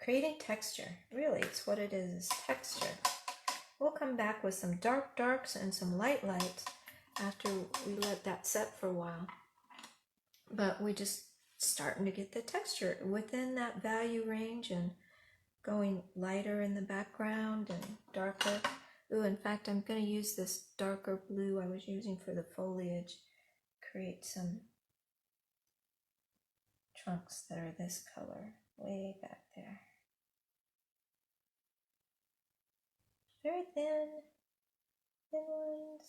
Creating texture, really, it's what it is texture. We'll come back with some dark darks and some light lights after we let that set for a while. But we just starting to get the texture within that value range and going lighter in the background and darker. Ooh, in fact, I'm going to use this darker blue I was using for the foliage, create some trunks that are this color way back there. Very thin ones,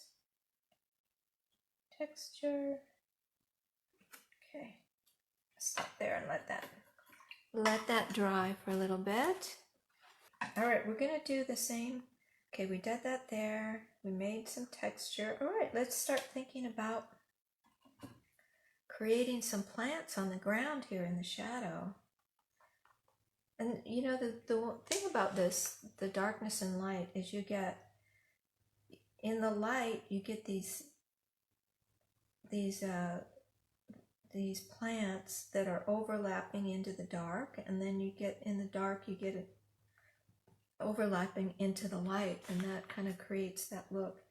texture. Okay, stop there and let that dry for a little bit. All right, we're gonna do the same. Okay, we did that there. We made some texture. All right, let's start thinking about creating some plants on the ground here in the shadow. And you know, the thing about this, the darkness and light, is you get, in the light, you get these plants that are overlapping into the dark, and then you get in the dark, you get it overlapping into the light, and that kind of creates that look.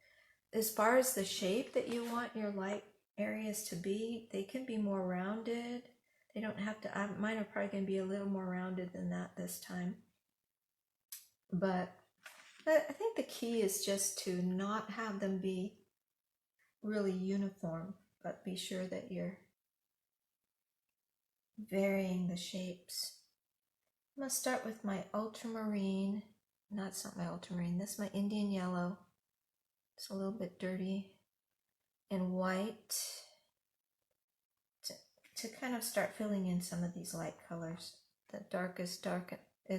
As far as the shape that you want your light areas to be, they can be more rounded. They don't have to, mine are probably going to be a little more rounded than that this time. But I think the key is just to not have them be really uniform, but be sure that you're varying the shapes. I'm going to start with my ultramarine. No, it's not my ultramarine. This is my Indian yellow. It's a little bit dirty. And white. To kind of start filling in some of these light colors. The dark is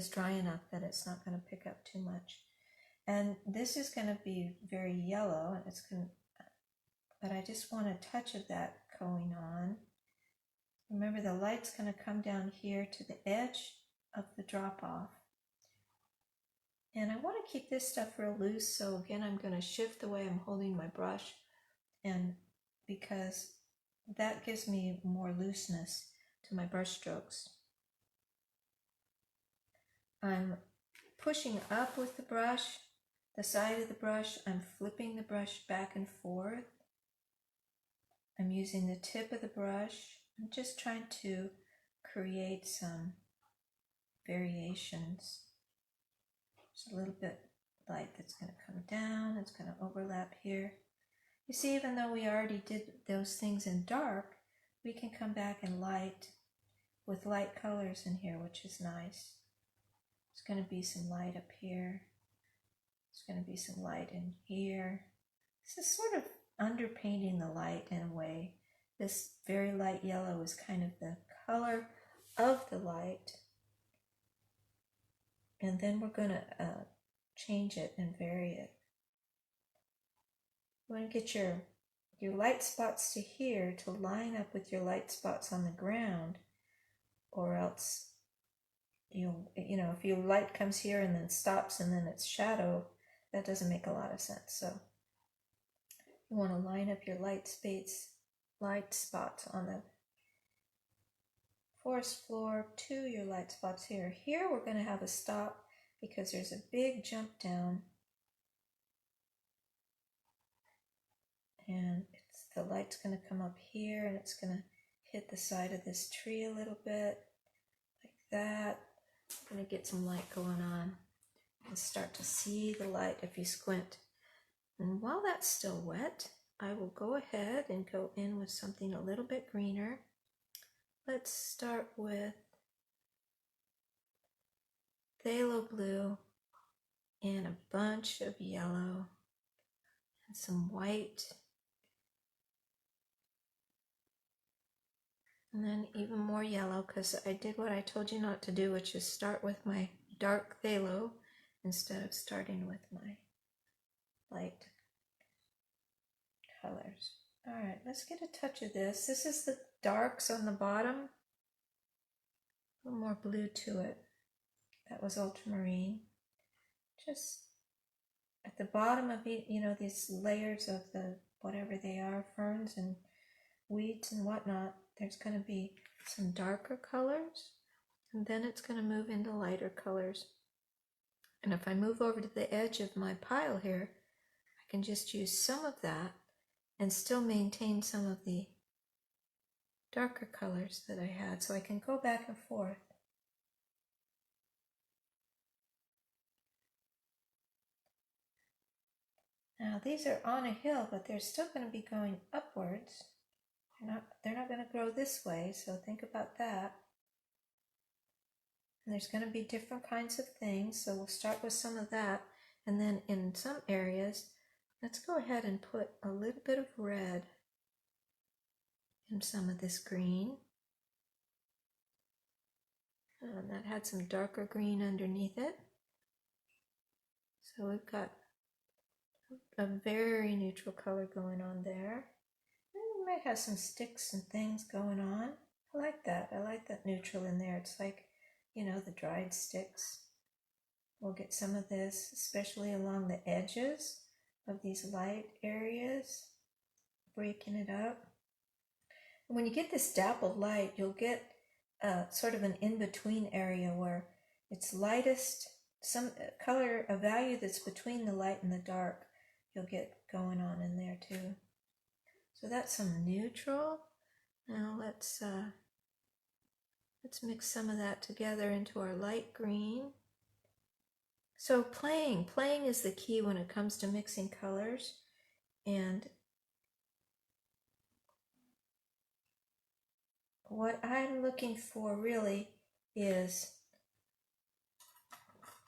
dry enough that it's not going to pick up too much. And this is going to be very yellow, and but I just want a touch of that going on. Remember, the light's going to come down here to the edge of the drop off. And I want to keep this stuff real loose, so again, I'm going to shift the way I'm holding my brush, and because that gives me more looseness to my brush strokes. I'm pushing up with the brush, the side of the brush. I'm flipping the brush back and forth. I'm using the tip of the brush. I'm just trying to create some variations. Just a little bit light that's going to come down. It's going to overlap here. You see, even though we already did those things in dark, we can come back in light with light colors in here, which is nice. There's going to be some light up here. There's going to be some light in here. This is sort of underpainting the light in a way. This very light yellow is kind of the color of the light. And then we're going to change it and vary it. You want to get your light spots to here to line up with your light spots on the ground, or else you know, if your light comes here and then stops and then it's shadow, that doesn't make a lot of sense. So you want to line up your light spots on the forest floor to your light spots here. Here we're going to have a stop because there's a big jump down, and the light's going to come up here and it's going to hit the side of this tree a little bit like that. I'm going to get some light going on and start to see the light if you squint. And while that's still wet, I will go ahead and go in with something a little bit greener. Let's start with phthalo blue and a bunch of yellow and some white. And then even more yellow, because I did what I told you not to do, which is start with my dark phthalo instead of starting with my light colors. All right, let's get a touch of this. This is the darks on the bottom. A little more blue to it. That was ultramarine. Just at the bottom of it, you know, these layers of the whatever they are, ferns and weeds and whatnot, there's going to be some darker colors, and then it's going to move into lighter colors. And if I move over to the edge of my pile here, I can just use some of that and still maintain some of the darker colors that I had, so I can go back and forth. Now these are on a hill, but they're still going to be going upwards. They're not going to grow this way, so think about that. And there's going to be different kinds of things, so we'll start with some of that. And then in some areas, let's go ahead and put a little bit of red in some of this green. And that had some darker green underneath it. So we've got a very neutral color going on there. And we might have some sticks and things going on. I like that. I like that neutral in there. It's like, you know, the dried sticks. We'll get some of this, especially along the edges of these light areas, breaking it up. And when you get this dappled light, you'll get sort of an in-between area where it's lightest, some color, a value that's between the light and the dark, you'll get going on in there too. So that's some neutral. Now let's mix some of that together into our light green. So playing is the key when it comes to mixing colors. And what I'm looking for really is,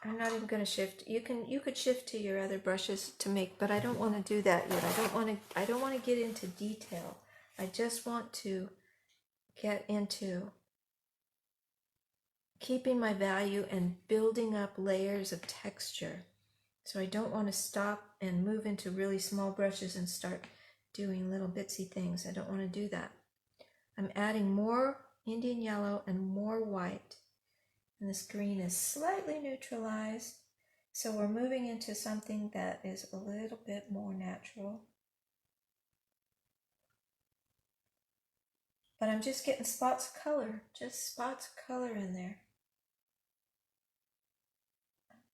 I'm not even going to shift. You could shift to your other brushes to make, but I don't want to do that yet. I don't want to get into detail. I just want to get into keeping my value and building up layers of texture. So I don't want to stop and move into really small brushes and start doing little bitsy things. I don't want to do that. I'm adding more Indian yellow and more white. And this green is slightly neutralized. So we're moving into something that is a little bit more natural. But I'm just getting spots of color, just spots of color in there.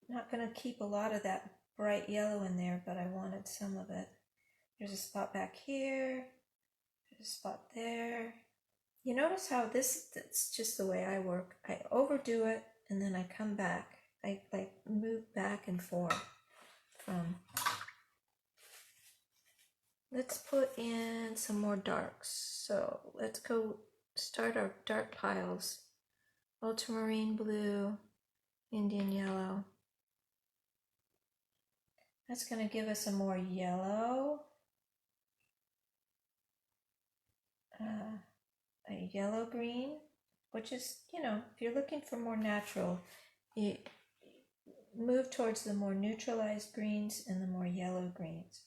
I'm not going to keep a lot of that bright yellow in there, but I wanted some of it. There's a spot back here, there's a spot there. You notice how that's just the way I work. I overdo it and then I come back. I like move back and forth from. Let's put in some more darks. So let's go start our dark piles. Ultramarine blue, Indian yellow. That's going to give us a more yellow. A yellow green, which is, you know, if you're looking for more natural, you move towards the more neutralized greens and the more yellow greens.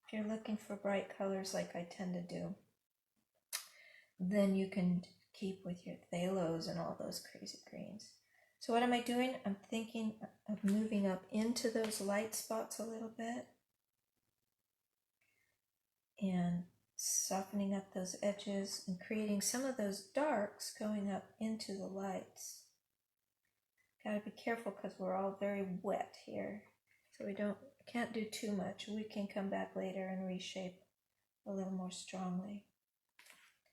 If you're looking for bright colors like I tend to do, then you can keep with your phthalos and all those crazy greens. So what am I doing? I'm thinking of moving up into those light spots a little bit and softening up those edges and creating some of those darks going up into the lights. Gotta be careful because we're all very wet here, so we can't do too much. We can come back later and reshape a little more strongly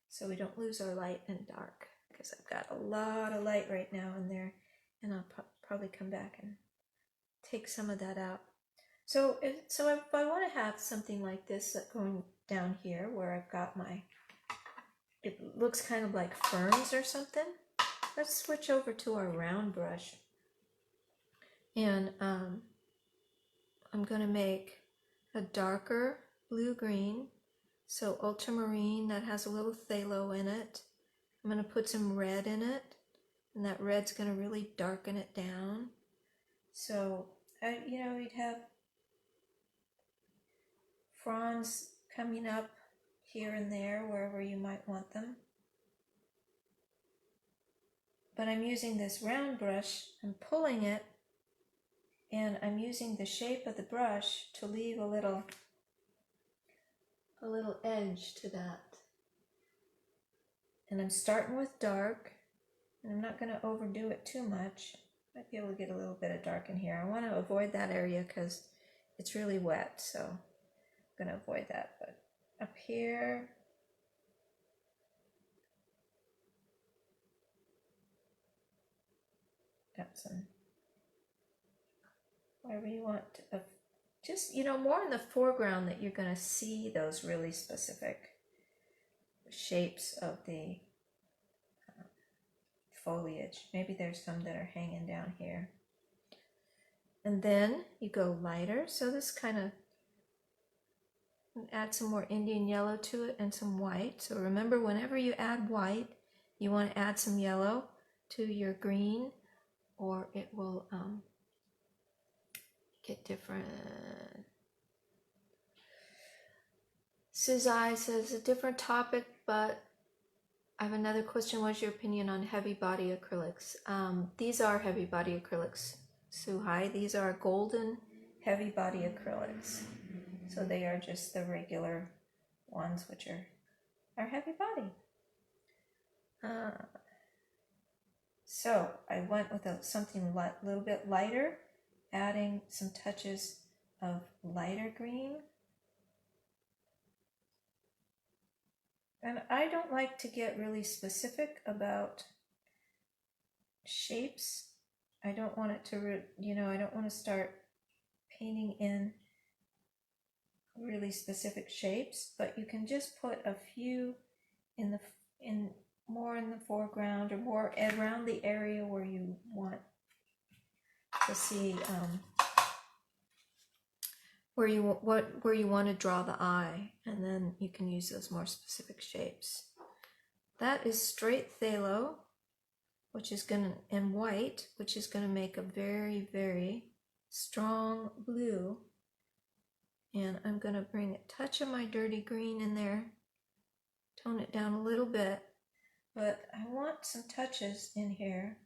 so we don't lose our light and dark, because I've got a lot of light right now in there, and I'll probably come back and take some of that out. So if I want to have something like this going down here where I've got it looks kind of like ferns or something, let's switch over to our round brush. And I'm going to make a darker blue-green, so ultramarine that has a little phthalo in it. I'm going to put some red in it, and that red's going to really darken it down. So, you'd have fronds coming up here and there, wherever you might want them. But I'm using this round brush, I'm pulling it, and I'm using the shape of the brush to leave a little edge to that. And I'm starting with dark, and I'm not going to overdo it too much. Might be able to get a little bit of dark in here. I want to avoid that area because it's really wet, so I'm going to avoid that. But up here, got some, wherever you want to, just, more in the foreground that you're going to see those really specific shapes of the foliage. Maybe there's some that are hanging down here. And then you go lighter. So this kind of, add some more Indian yellow to it and some white. So remember, whenever you add white, you want to add some yellow to your green, or it will get different. Suzai says, a different topic, but I have another question. What's your opinion on heavy body acrylics? These are heavy body acrylics, Suhai. These are golden heavy body acrylics. So they are just the regular ones, which are heavy body. So I went with something a little bit lighter, adding some touches of lighter green. And I don't like to get really specific about shapes. I don't want it to, I don't want to start painting in really specific shapes, but you can just put a few more in the foreground, or more around the area where you want to see where you want to draw the eye, and then you can use those more specific shapes. That is straight phthalo, and white, which is going to make a very, very strong blue. And I'm going to bring a touch of my dirty green in there, tone it down a little bit, but I want some touches in here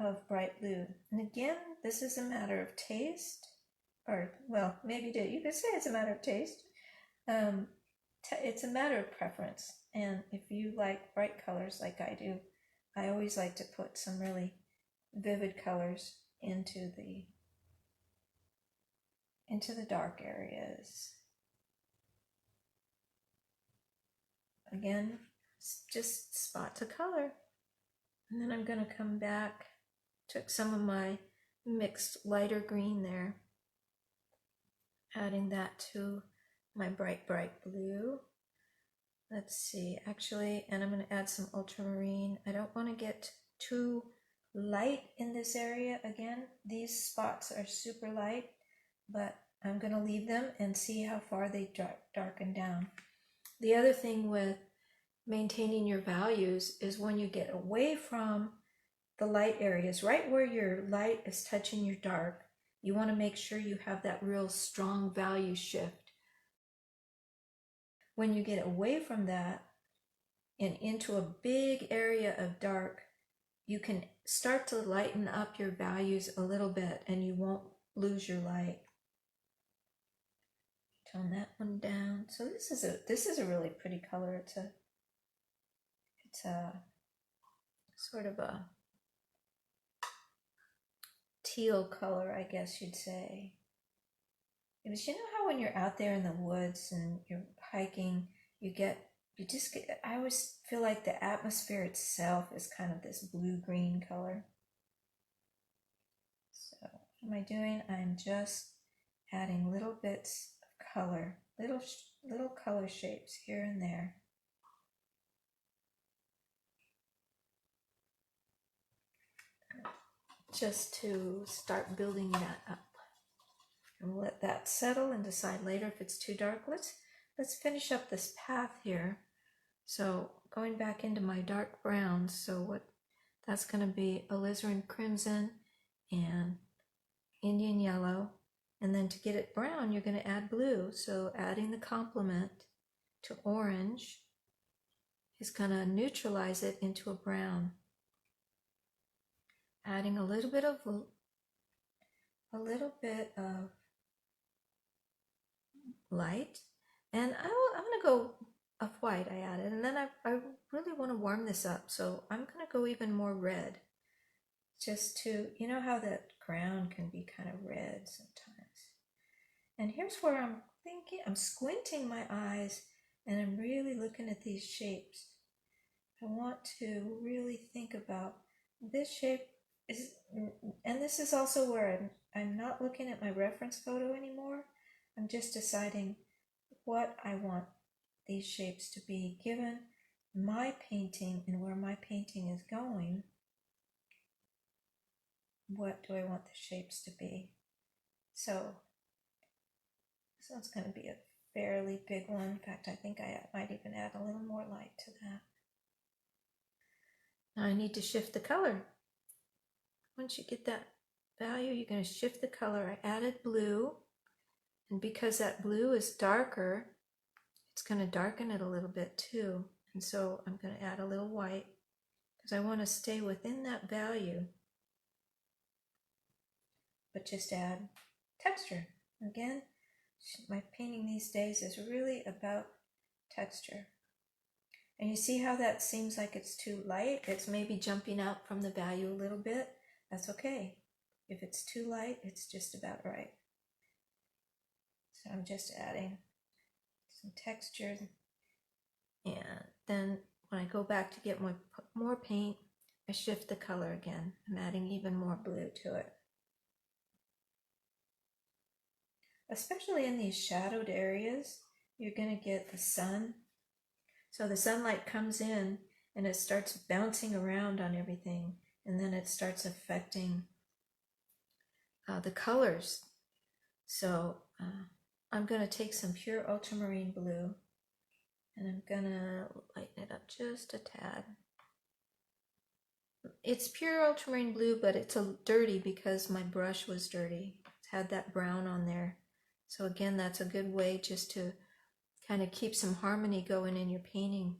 of bright blue. And again, this is a matter of taste, or, well, maybe you could say it's a matter of taste. It's a matter of preference. And if you like bright colors like I do, I always like to put some really vivid colors into the dark areas. Again, just spots of color. And then I'm going to come back, took some of my mixed lighter green there, adding that to my bright blue. Let's see, actually, and I'm going to add some ultramarine. I don't want to get too light in this area. Again, these spots are super light, but I'm going to leave them and see how far they darken down. The other thing with maintaining your values is when you get away from the light areas, right where your light is touching your dark, you want to make sure you have that real strong value shift. When you get away from that and into a big area of dark, you can start to lighten up your values a little bit and you won't lose your light. Tone that one down. So this is a really pretty color. It's a sort of a teal color, I guess you'd say. Because you know how when you're out there in the woods and you're hiking, I always feel like the atmosphere itself is kind of this blue-green color. So what am I doing? I'm just adding little bits of color, little color shapes here and there. just to start building that up. And we'll let that settle and decide later if it's too dark. Let's finish up this path here. So going back into my dark browns, so that's going to be alizarin crimson and Indian yellow. And then to get it brown, you're going to add blue. So adding the complement to orange is going to neutralize it into a brown. Adding a little bit of light, and I'm going to go of white I added, and then I really want to warm this up, so I'm going to go even more red, just to, you know how that ground can be kind of red sometimes. And here's where I'm thinking, I'm squinting my eyes and I'm really looking at these shapes. I want to really think about this shape and this is also where I'm not looking at my reference photo anymore. I'm just deciding what I want these shapes to be given my painting and where my painting is going. What do I want the shapes to be? So this one's going to be a fairly big one. In fact, I think I might even add a little more light to that. Now I need to shift the color. Once you get that value, you're going to shift the color. I added blue, and because that blue is darker, it's going to darken it a little bit too. And so I'm going to add a little white because I want to stay within that value, but just add texture. Again, my painting these days is really about texture. And you see how that seems like it's too light? It's maybe jumping out from the value a little bit. That's okay. If it's too light, it's just about right. So I'm just adding some texture. And then when I go back to get more paint, I shift the color again. I'm adding even more blue to it. Especially in these shadowed areas, you're going to get the sun. So the sunlight comes in and it starts bouncing around on everything, and then it starts affecting the colors. So I'm going to take some pure ultramarine blue and I'm going to lighten it up just a tad. It's pure ultramarine blue, but it's dirty because my brush was dirty. It's had that brown on there. So again, that's a good way just to kind of keep some harmony going in your painting.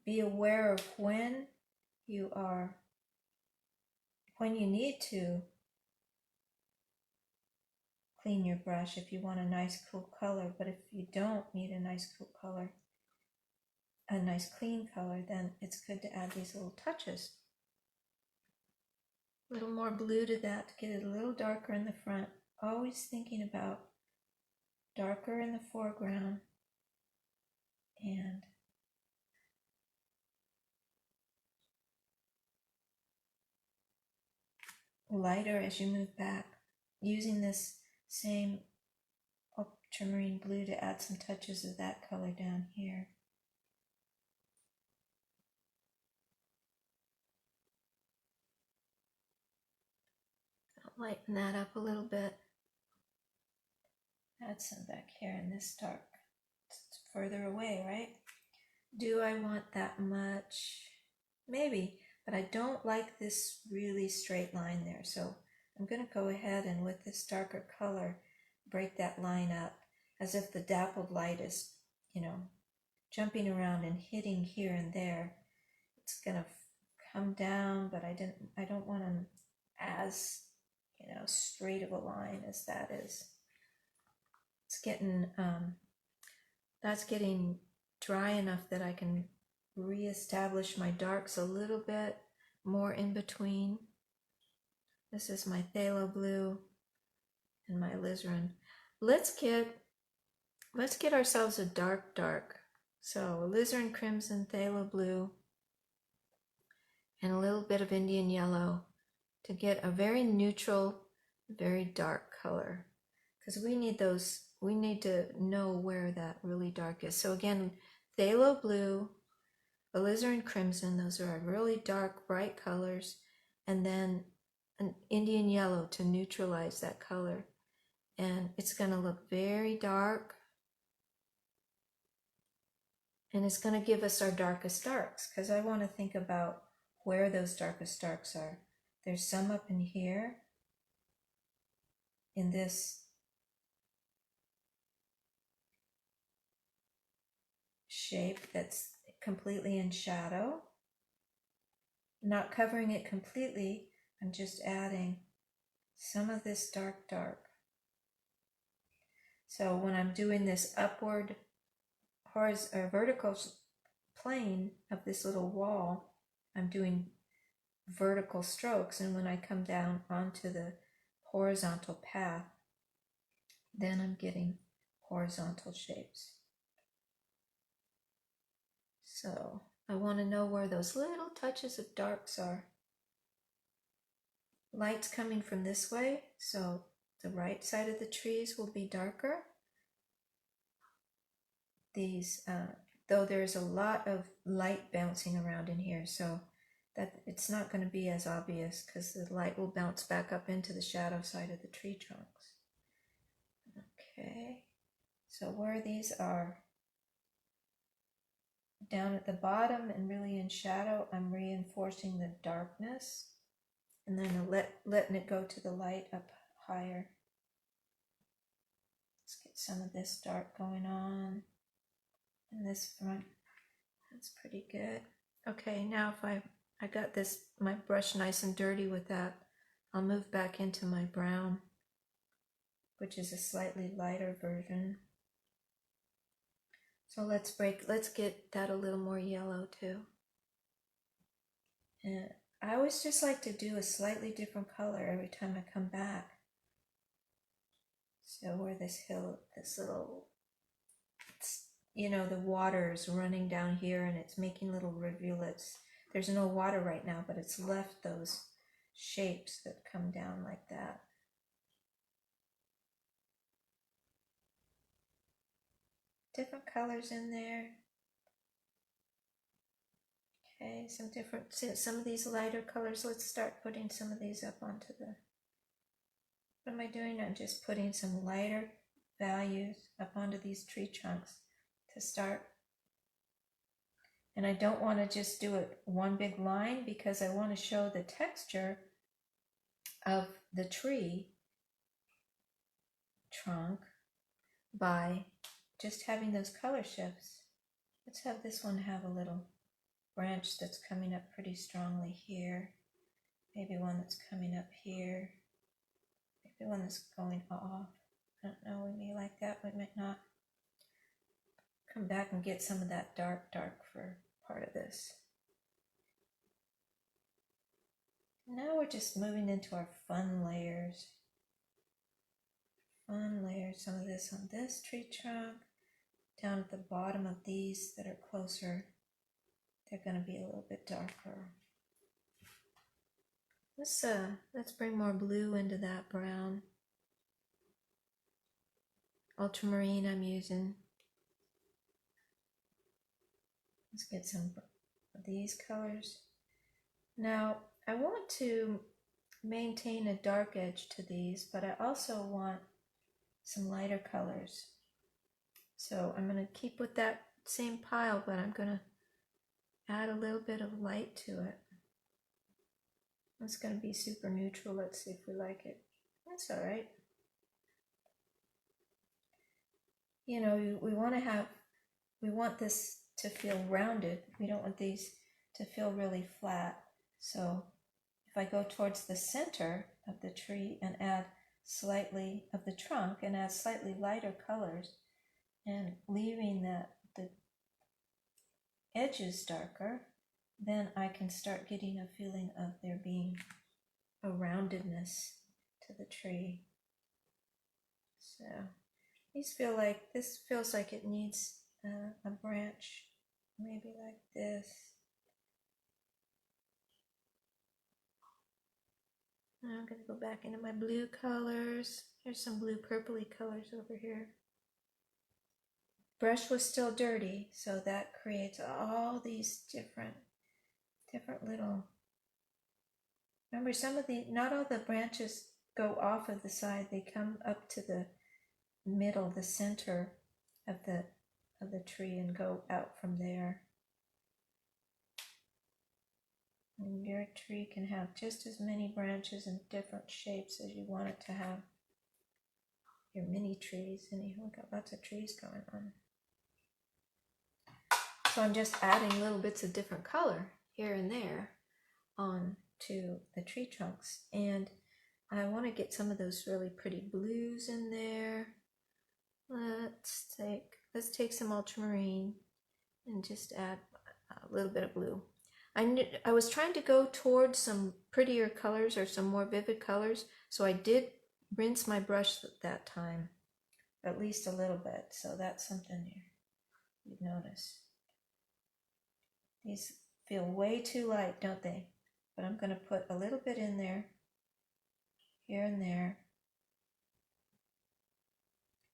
Be aware of when you need to clean your brush if you want a nice cool color, but if you don't need a nice cool color, a nice clean color, then it's good to add these little touches. A little more blue to that to get it a little darker in the front. Always thinking about darker in the foreground and lighter as you move back, using this same ultramarine blue to add some touches of that color down here. I'll lighten that up a little bit. Add some back here in this dark. It's further away, right? Do I want that much? Maybe, but I don't like this really straight line there. So I'm going to go ahead and with this darker color, break that line up as if the dappled light is, jumping around and hitting here and there. It's going to come down, but I don't want them as, straight of a line as that is. It's getting, that's getting dry enough that I can reestablish my darks a little bit more in between. This is my phthalo blue and my alizarin. Let's get ourselves a dark. So alizarin crimson, phthalo blue, and a little bit of Indian yellow to get a very neutral, very dark color. Because we need to know where that really dark is. So again, phthalo blue, alizarin crimson, those are really dark, bright colors. And then an Indian yellow to neutralize that color. And it's going to look very dark. And it's going to give us our darkest darks, because I want to think about where those darkest darks are. There's some up in here, in this shape that's completely in shadow. Not covering it completely, I'm just adding some of this dark. So when I'm doing this upward horizontal or vertical plane of this little wall, I'm doing vertical strokes, and when I come down onto the horizontal path, then I'm getting horizontal shapes. So I want to know where those little touches of darks are. Light's coming from this way, so the right side of the trees will be darker. These, though there's a lot of light bouncing around in here, so that it's not going to be as obvious, because the light will bounce back up into the shadow side of the tree trunks. Okay, so where these are down at the bottom and really in shadow, I'm reinforcing the darkness, and then letting it go to the light up higher. Let's get some of this dark going on in this front. That's pretty good. Okay, now if I got this, my brush nice and dirty with that, I'll move back into my brown, which is a slightly lighter version. So let's get that a little more yellow too. And I always just like to do a slightly different color every time I come back. So where this little, you know, the water is running down here and it's making little rivulets. There's no water right now, but it's left those shapes that come down like that. Different colors in there. Okay, some of these lighter colors. Let's start putting some of these up onto the, what am I doing? I'm just putting some lighter values up onto these tree trunks to start. And I don't want to just do it one big line, because I want to show the texture of the tree trunk by just having those color shifts. Let's have this one have a little branch that's coming up pretty strongly here. Maybe one that's coming up here. Maybe one that's going off. I don't know, we may like that, we might not. Come back and get some of that dark for part of this. Now we're just moving into our fun layers. Some of this on this tree trunk. Down at the bottom of these that are closer, they're going to be a little bit darker. Let's bring more blue into that brown. Ultramarine I'm using. Let's get some of these colors. Now I want to maintain a dark edge to these, but I also want some lighter colors. So I'm going to keep with that same pile, but I'm going to add a little bit of light to it. It's going to be super neutral. Let's see if we like it. That's all right. You know, we want this to feel rounded. We don't want these to feel really flat. So if I go towards the center of the tree and add slightly of the trunk and add slightly lighter colors and leaving the edges darker, then I can start getting a feeling of there being a roundedness to the tree. So this feels like it needs a branch, maybe like this. Now I'm going to go back into my blue colors. Here's some blue purpley colors over here. Brush was still dirty, so that creates all these different little Remember, not all the branches go off of the side. They come up to the middle, the center of the tree and go out from there. And your tree can have just as many branches in different shapes as you want it to have. Your mini trees, and you got lots of trees going on. So I'm just adding little bits of different color here and there on to the tree trunks, and I want to get some of those really pretty blues in there. Let's take some ultramarine and just add a little bit of blue. I was trying to go towards some prettier colors or some more vivid colors, so I did rinse my brush that time, at least a little bit, so that's something you'd notice. These feel way too light, don't they? But I'm going to put a little bit in there, here and there,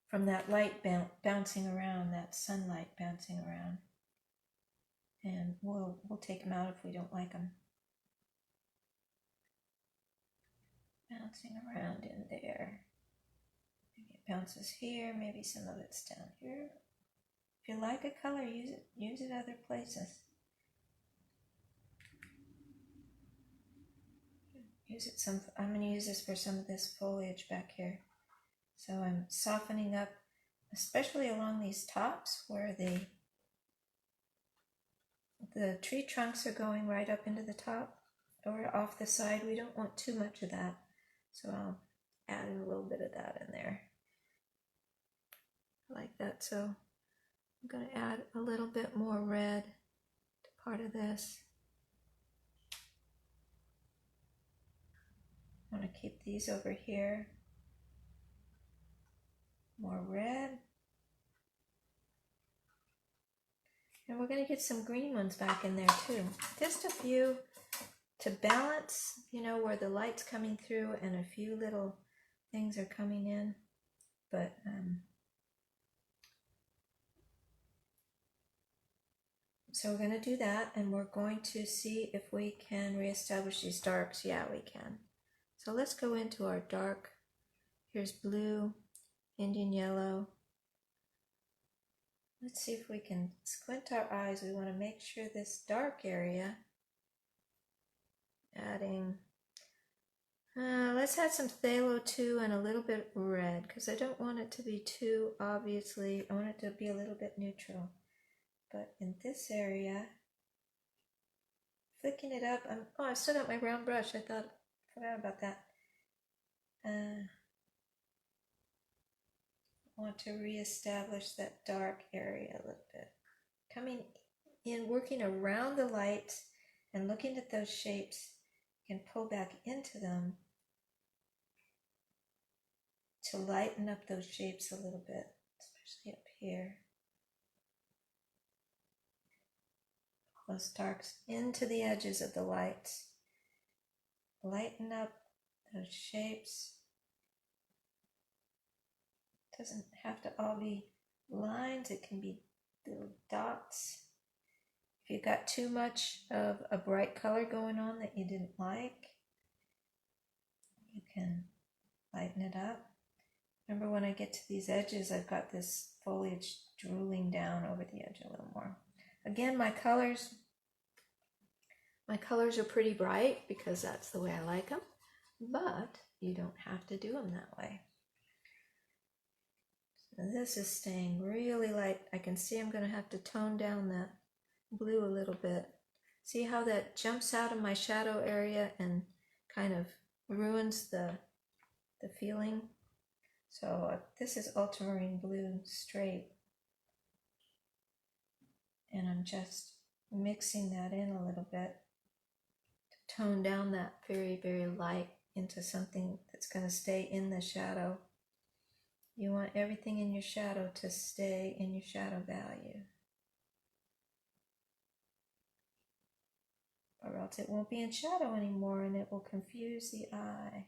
from that light bouncing around, that sunlight bouncing around. And we'll take them out if we don't like them. Bouncing around in there. Maybe it bounces here, maybe some of it's down here. If you like a color, use it other places. I'm going to use this for some of this foliage back here. So I'm softening up, especially along these tops where the tree trunks are going right up into the top or off the side. We don't want too much of that. So I'll add in a little bit of that in there. Like that. So I'm going to add a little bit more red to part of this. I want to keep these over here. More red. And we're going to get some green ones back in there too. Just a few to balance, where the light's coming through and a few little things are coming in. But so we're going to do that, and we're going to see if we can reestablish these darks. Yeah, we can. So let's go into our dark. Here's blue, Indian yellow. Let's see if we can squint our eyes. We want to make sure this dark area, adding, let's add some phthalo too and a little bit red, because I don't want it to be too obviously, I want it to be a little bit neutral. But in this area, flicking it up, I still got my round brush. I forgot about that. I want to reestablish that dark area a little bit. Coming in, working around the light and looking at those shapes, you can pull back into them to lighten up those shapes a little bit, especially up here. Those darks into the edges of the lights. Lighten up those shapes. It doesn't have to all be lines, it can be little dots. If you've got too much of a bright color going on that you didn't like, you can lighten it up. Remember, when I get to these edges, I've got this foliage drooling down over the edge a little more. Again, my colors are pretty bright because that's the way I like them, but you don't have to do them that way. So this is staying really light. I can see I'm going to have to tone down that blue a little bit. See how that jumps out of my shadow area and kind of ruins the feeling? So this is ultramarine blue straight, and I'm just mixing that in a little bit to tone down that very, very light into something that's going to stay in the shadow. You want everything in your shadow to stay in your shadow value, or else it won't be in shadow anymore and it will confuse the eye.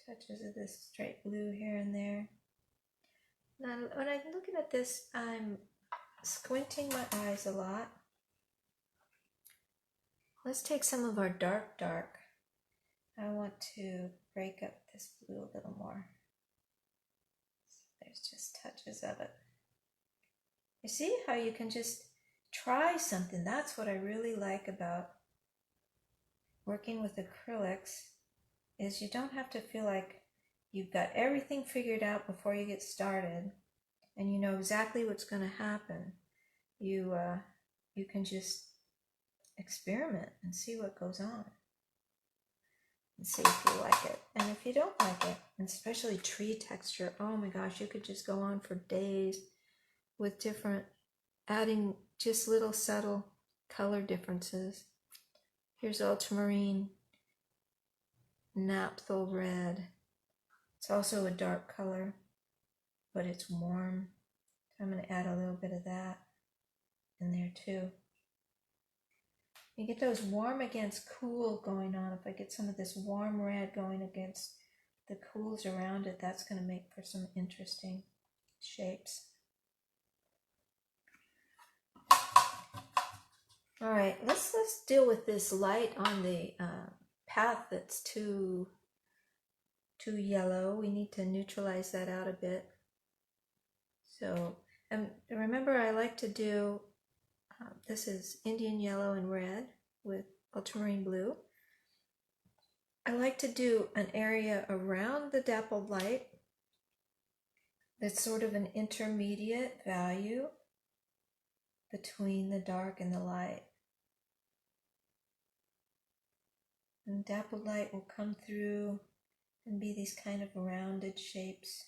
Touches of this straight blue here and there. Now, when I'm looking at this, I'm squinting my eyes a lot. Let's take some of our dark. I want to break up this blue a little more. There's just touches of it. You see how you can just try something? That's what I really like about working with acrylics, is you don't have to feel like you've got everything figured out before you get started and you know exactly what's going to happen. You can just experiment and see what goes on and see if you like it. And if you don't like it, and especially tree texture, oh my gosh, you could just go on for days with different, adding just little subtle color differences. Here's ultramarine, napthol red. It's also a dark color, but it's warm. So I'm going to add a little bit of that in there too. You get those warm against cool going on. If I get some of this warm red going against the cools around it, that's going to make for some interesting shapes. All right, let's deal with this light on the path that's too yellow. We need to neutralize that out a bit. So, remember, I like to do, this is Indian yellow and red with ultramarine blue. I like to do an area around the dappled light that's sort of an intermediate value between the dark and the light. And dappled light will come through and be these kind of rounded shapes.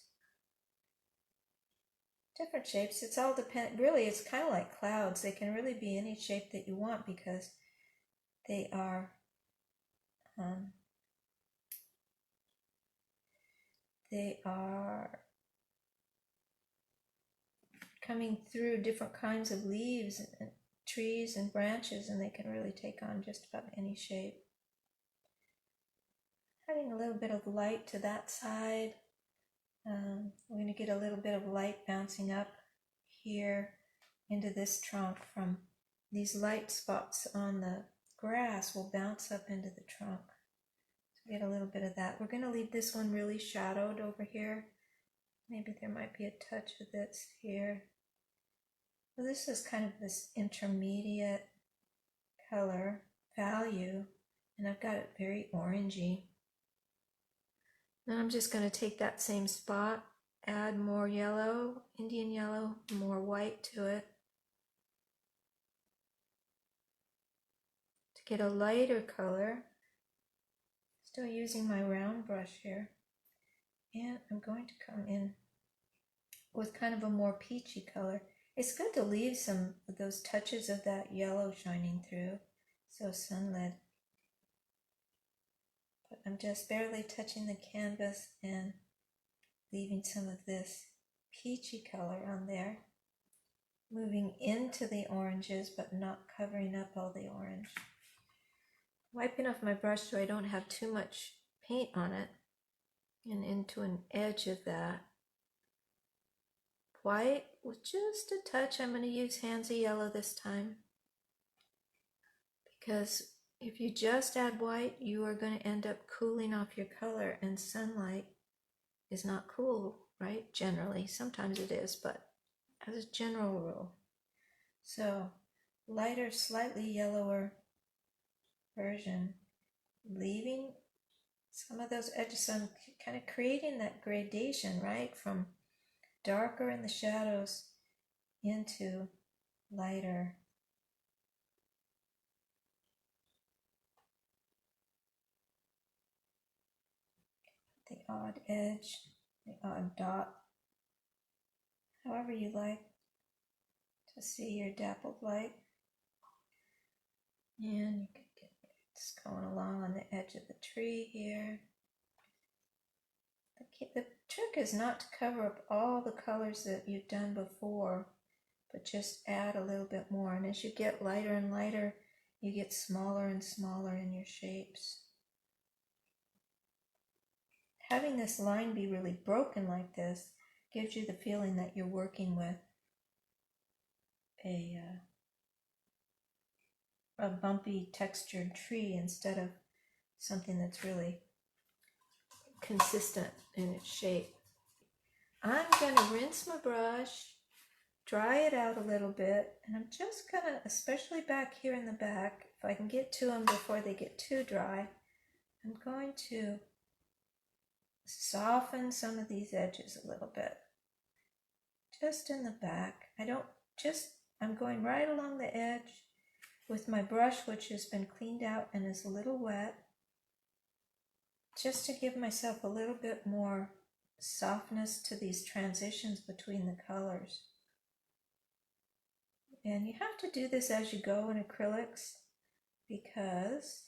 Different shapes, it's all really it's kind of like clouds. They can really be any shape that you want because they are coming through different kinds of leaves and trees and branches, and they can really take on just about any shape. Adding a little bit of light to that side. We're going to get a little bit of light bouncing up here into this trunk from these light spots on the grass will bounce up into the trunk. So get a little bit of that. We're going to leave this one really shadowed over here. Maybe there might be a touch of this here. So this is kind of this intermediate color value, and I've got it very orangey. Then I'm just going to take that same spot, add more yellow, Indian yellow, more white to it to get a lighter color. Still using my round brush here. And I'm going to come in with kind of a more peachy color. It's good to leave some of those touches of that yellow shining through, so sunlit. But I'm just barely touching the canvas and leaving some of this peachy color on there, moving into the oranges but not covering up all the orange. Wiping off my brush so I don't have too much paint on it, and into an edge of that. White with just a touch. I'm going to use Hansa yellow this time, because if you just add white, you are going to end up cooling off your color, and sunlight is not cool, right? Generally, sometimes it is, but as a general rule. So, lighter, slightly yellower version, leaving some of those edges, so I'm kind of creating that gradation, right? From darker in the shadows into lighter. The odd edge, the odd dot, however you like to see your dappled light. And you can get it's going along on the edge of the tree here. The trick is not to cover up all the colors that you've done before, but just add a little bit more. And as you get lighter and lighter, you get smaller and smaller in your shapes. Having this line be really broken like this gives you the feeling that you're working with a a bumpy textured tree instead of something that's really consistent in its shape. I'm going to rinse my brush, dry it out a little bit, and I'm just going to, especially back here in the back, if I can get to them before they get too dry, I'm going to soften some of these edges a little bit. Just in the back. I'm going right along the edge with my brush, which has been cleaned out and is a little wet, just to give myself a little bit more softness to these transitions between the colors. And you have to do this as you go in acrylics because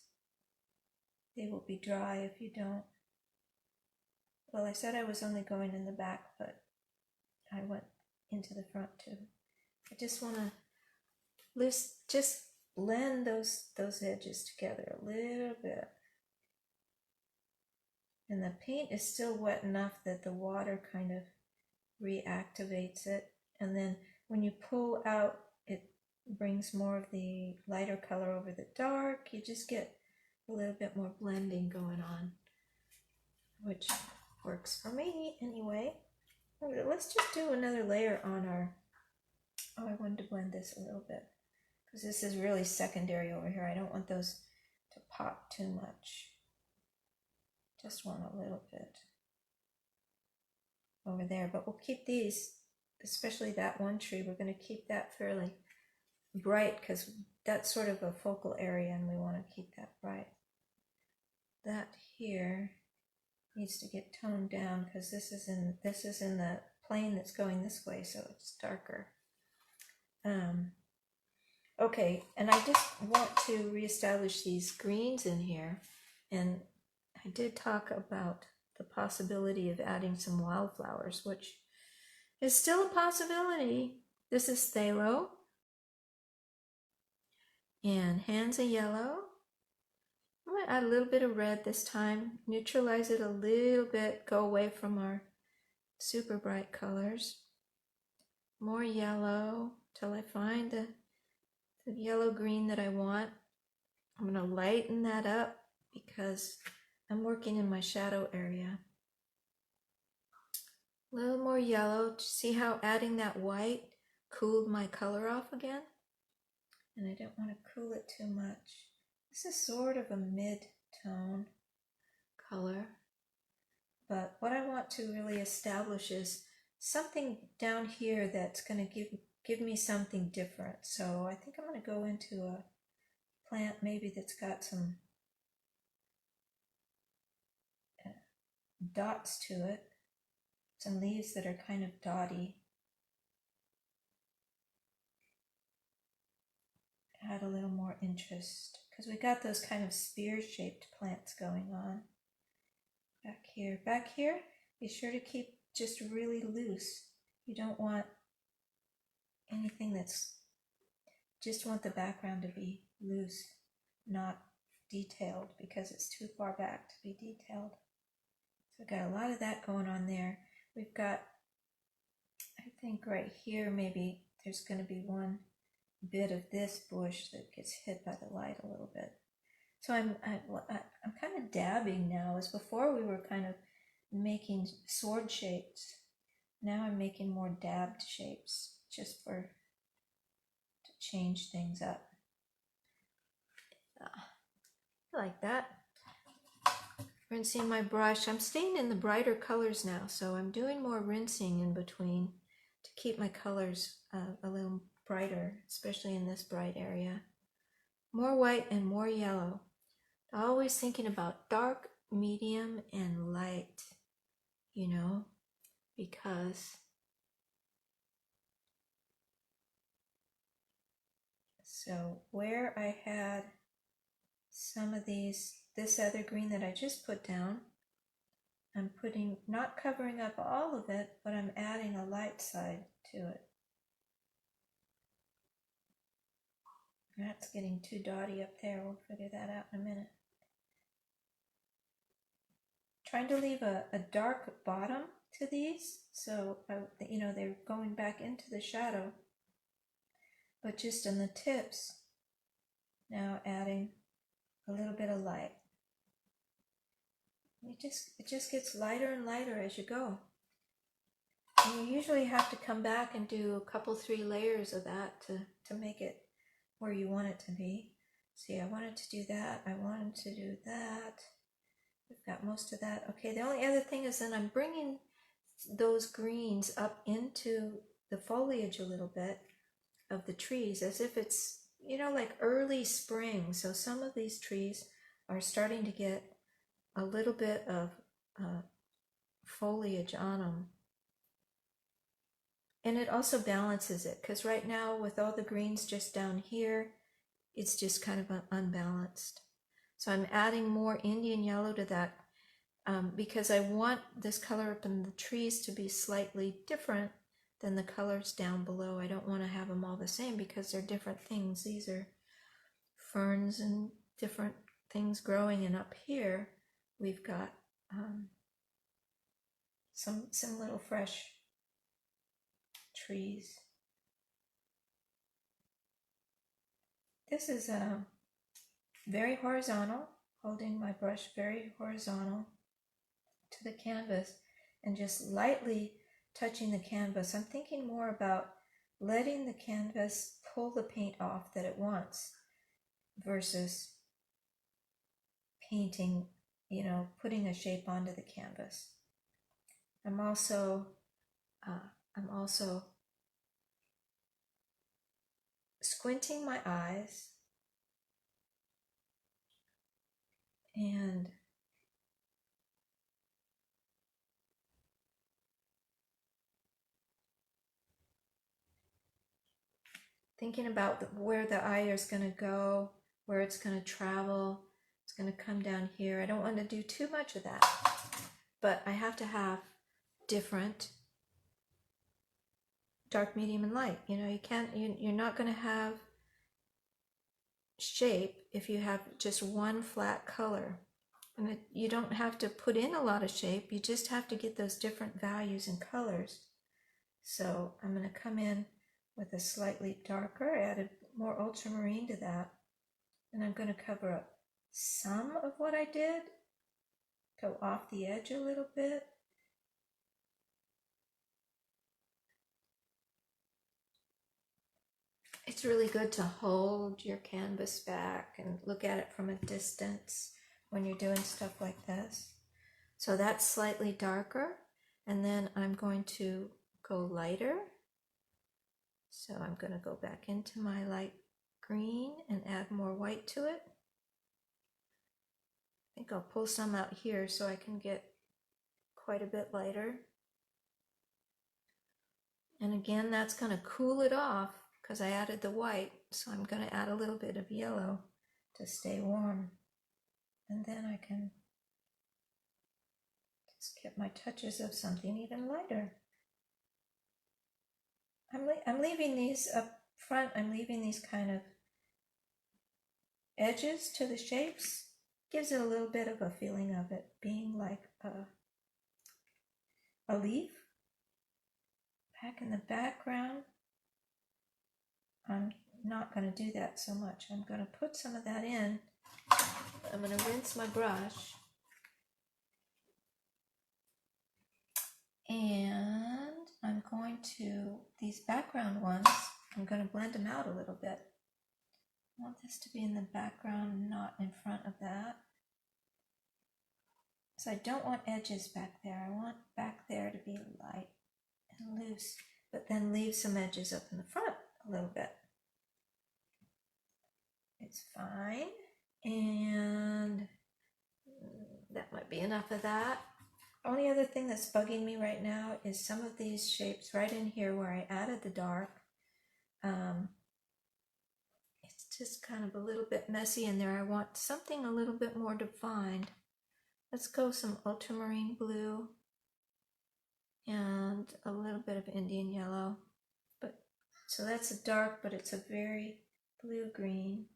they will be dry if you don't. Well, I said I was only going in the back, but I went into the front too. I just want to just blend those edges together a little bit. And the paint is still wet enough that the water kind of reactivates it. And then when you pull out, it brings more of the lighter color over the dark. You just get a little bit more blending going on, which works for me anyway. Let's just do another layer on our, I wanted to blend this a little bit because this is really secondary over here. I don't want those to pop too much. Just want a little bit over there, but we'll keep these, especially that one tree, we're going to keep that fairly bright because that's sort of a focal area and we want to keep that bright. That here needs to get toned down because this is in the plane that's going this way, so it's darker. Okay, and I just want to reestablish these greens in here, and I did talk about the possibility of adding some wildflowers, which is still a possibility. This is Pthalo and Hansa yellow. I'm going to add a little bit of red this time, neutralize it a little bit, go away from our super bright colors. More yellow till I find the yellow green that I want. I'm going to lighten that up because I'm working in my shadow area. A little more yellow. See how adding that white cooled my color off again? And I don't want to cool it too much. This is sort of a mid-tone color. But what I want to really establish is something down here that's going to give me something different. So I think I'm going to go into a plant maybe that's got some dots to it, some leaves that are kind of dotty. Add a little more interest because we got those kind of spear-shaped plants going on. Back here, be sure to keep just really loose. You don't want anything just want the background to be loose, not detailed, because it's too far back to be detailed. So we've got a lot of that going on there. We've got, I think right here, maybe there's going to be one bit of this bush that gets hit by the light a little bit. So I'm kind of dabbing now. As before we were kind of making sword shapes. Now I'm making more dabbed shapes just to change things up. I like that. Rinsing my brush. I'm staying in the brighter colors now, so I'm doing more rinsing in between to keep my colors a little brighter, especially in this bright area. More white and more yellow. Always thinking about dark, medium, and light, you know, because so where I had some of this other green that I just put down, I'm not covering up all of it, but I'm adding a light side to it. That's getting too dotty up there. We'll figure that out in a minute. Trying to leave a dark bottom to these, so you know they're going back into the shadow, but just on the tips Now adding a little bit of light. It just gets lighter and lighter as you go. And you usually have to come back and do a couple, 3 layers of that to make it where you want it to be. See, I wanted to do that. I wanted to do that. We've got most of that. Okay, the only other thing is that I'm bringing those greens up into the foliage a little bit of the trees as if it's, you know, like early spring. So some of these trees are starting to get a little bit of foliage on them. And it also balances it, because right now with all the greens just down here, it's just kind of unbalanced. So I'm adding more Indian yellow to that because I want this color up in the trees to be slightly different than the colors down below. I don't want to have them all the same because they're different things. These are ferns and different things growing, and up here we've got some little fresh trees. This is very horizontal, holding my brush very horizontal to the canvas and just lightly touching the canvas. I'm thinking more about letting the canvas pull the paint off that it wants versus painting, you know, putting a shape onto the canvas. I'm also squinting my eyes and thinking about where the eye is going to go, where it's going to travel. It's going to come down here. I don't want to do too much of that, but I have to have different dark, medium, and light. You know, you're not going to have shape if you have just one flat color. And you don't have to put in a lot of shape. You just have to get those different values and colors. So I'm going to come in with a slightly darker, added more ultramarine to that. And I'm going to cover up some of what I did, go off the edge a little bit. It's really good to hold your canvas back and look at it from a distance when you're doing stuff like this. So that's slightly darker, and then I'm going to go lighter. So I'm going to go back into my light green and add more white to it. I think I'll pull some out here so I can get quite a bit lighter. And again, that's going to cool it off because I added the white. So I'm going to add a little bit of yellow to stay warm. And then I can just get my touches of something even lighter. I'm leaving these up front, I'm leaving these kind of edges to the shapes. Gives it a little bit of a feeling of it being like a leaf. Back in the background, I'm not going to do that so much. I'm going to put some of that in. I'm going to rinse my brush. And I'm going to, these background ones, I'm going to blend them out a little bit. I want this to be in the background, not in front of that. So I don't want edges back there. I want back there to be light and loose, but then leave some edges up in the front a little bit. It's fine. And that might be enough of that. Only other thing that's bugging me right now is some of these shapes right in here where I added the dark. It's just kind of a little bit messy in there. I want something a little bit more defined. Let's go some ultramarine blue and a little bit of Indian yellow. So that's a dark, but it's a very blue-green.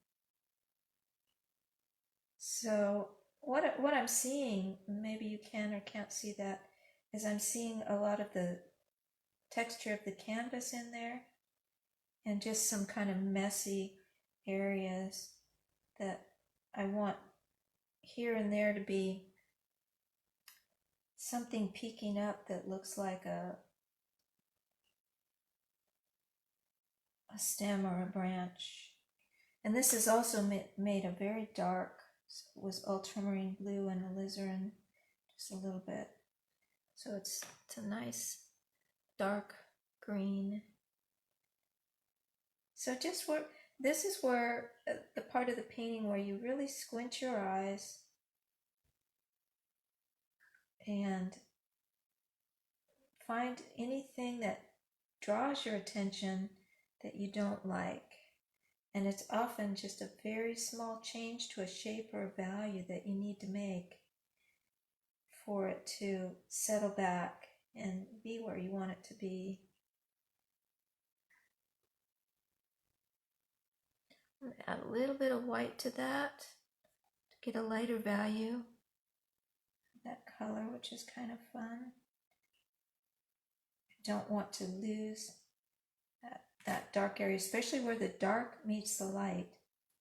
So what I'm seeing, maybe you can or can't see that, is I'm seeing a lot of the texture of the canvas in there and just some kind of messy areas that I want here and there to be something peeking up that looks like a stem or a branch. And this is also made a very dark, was ultramarine blue and alizarin, just a little bit. So it's a nice dark green. So just where, this is where the part of the painting where you really squint your eyes and find anything that draws your attention that you don't like. And it's often just a very small change to a shape or a value that you need to make for it to settle back and be where you want it to be. I'm going to add a little bit of white to that to get a lighter value. That color, which is kind of fun. I don't want to lose that dark area, especially where the dark meets the light.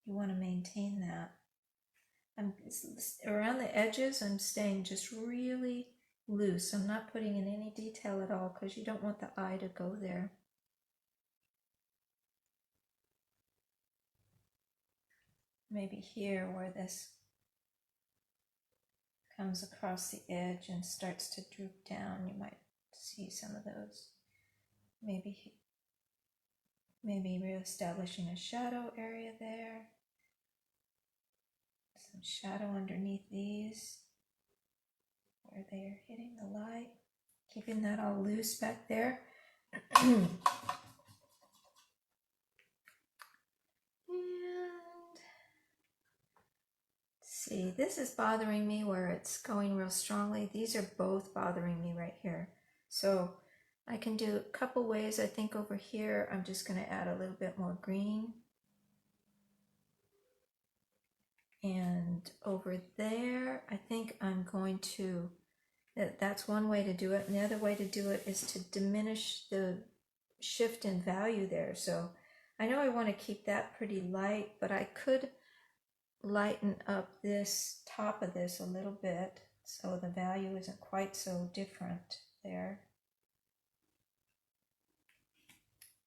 You want to maintain that. Around the edges, I'm staying just really loose. I'm not putting in any detail at all because you don't want the eye to go there. Maybe here where this comes across the edge and starts to droop down, you might see some of those. Maybe reestablishing a shadow area there. Some shadow underneath these where they are hitting the light. Keeping that all loose back there. And see, this is bothering me where it's going real strongly. These are both bothering me right here. So I can do a couple ways. I think over here, I'm just going to add a little bit more green. And over there, I think I'm going to, that's one way to do it. And the other way to do it is to diminish the shift in value there. So I know I want to keep that pretty light, but I could lighten up this top of this a little bit so the value isn't quite so different there.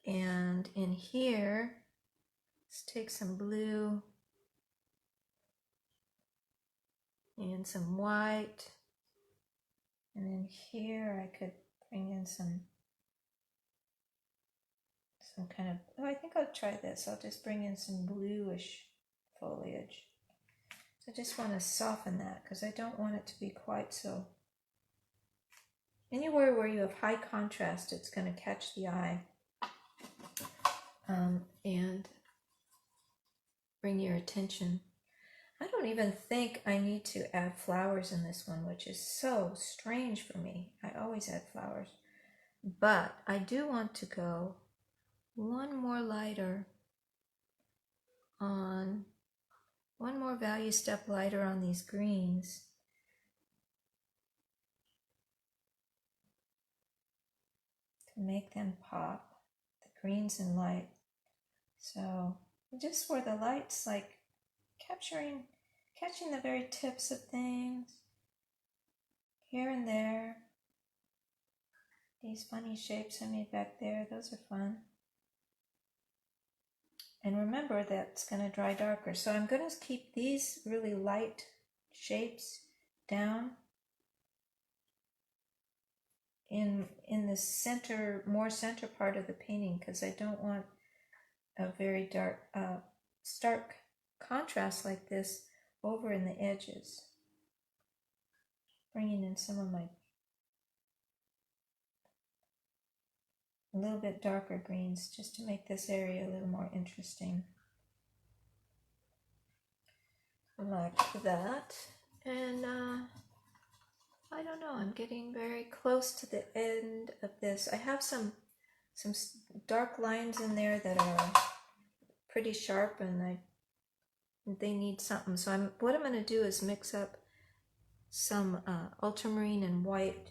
And in here, let's take some blue and some white. And then here I could bring in some kind of, oh, I think I'll try this. I'll just bring in some bluish foliage. So I just want to soften that because I don't want it to be quite so. Anywhere where you have high contrast, it's going to catch the eye and bring your attention. I don't even think I need to add flowers in this one, which is so strange for me. I always add flowers. But I do want to go one more lighter on, one more value step lighter on these greens. To make them pop, the greens and light. So just where the light's like catching the very tips of things, here and there. These funny shapes I made back there, those are fun. And remember that's going to dry darker. So I'm going to keep these really light shapes down in the center, more center part of the painting, because I don't want a very dark, stark contrast like this over in the edges. Bringing in some of my a little bit darker greens just to make this area a little more interesting. Like that. And I don't know, I'm getting very close to the end of this. I have some dark lines in there that are pretty sharp and they need something. So what I'm going to do is mix up some ultramarine and white,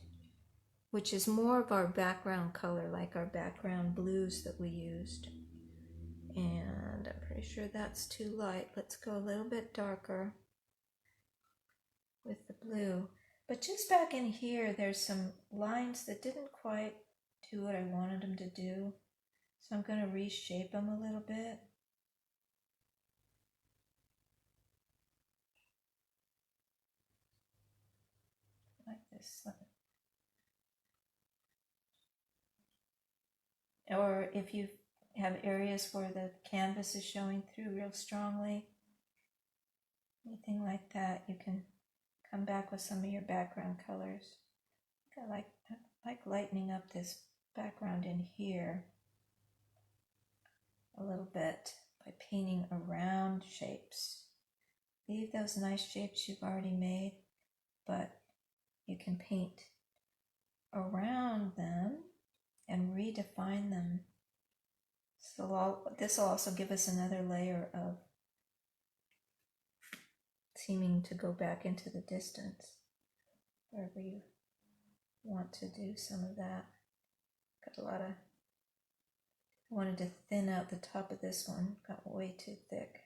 which is more of our background color, like our background blues that we used. And I'm pretty sure that's too light. Let's go a little bit darker with the blue. But just back in here, there's some lines that didn't quite do what I wanted them to do. So I'm going to reshape them a little bit. Like this. Or if you have areas where the canvas is showing through real strongly, anything like that, you can come back with some of your background colors. I like lightening up this background in here a little bit by painting around shapes. Leave those nice shapes you've already made, but you can paint around them and redefine them. So this will also give us another layer of seeming to go back into the distance wherever you want to do some of that. Got a lot of, I wanted to thin out the top of this one, got way too thick.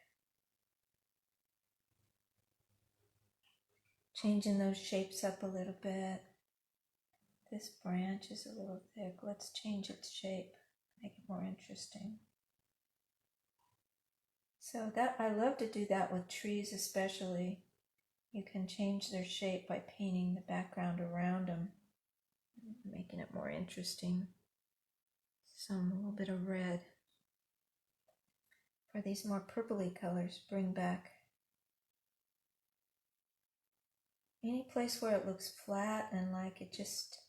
Changing those shapes up a little bit. This branch is a little thick. Let's change its shape, make it more interesting. So that, I love to do that with trees especially. You can change their shape by painting the background around them, making it more interesting. Some, a little bit of red. For these more purpley colors, bring back any place where it looks flat and like it just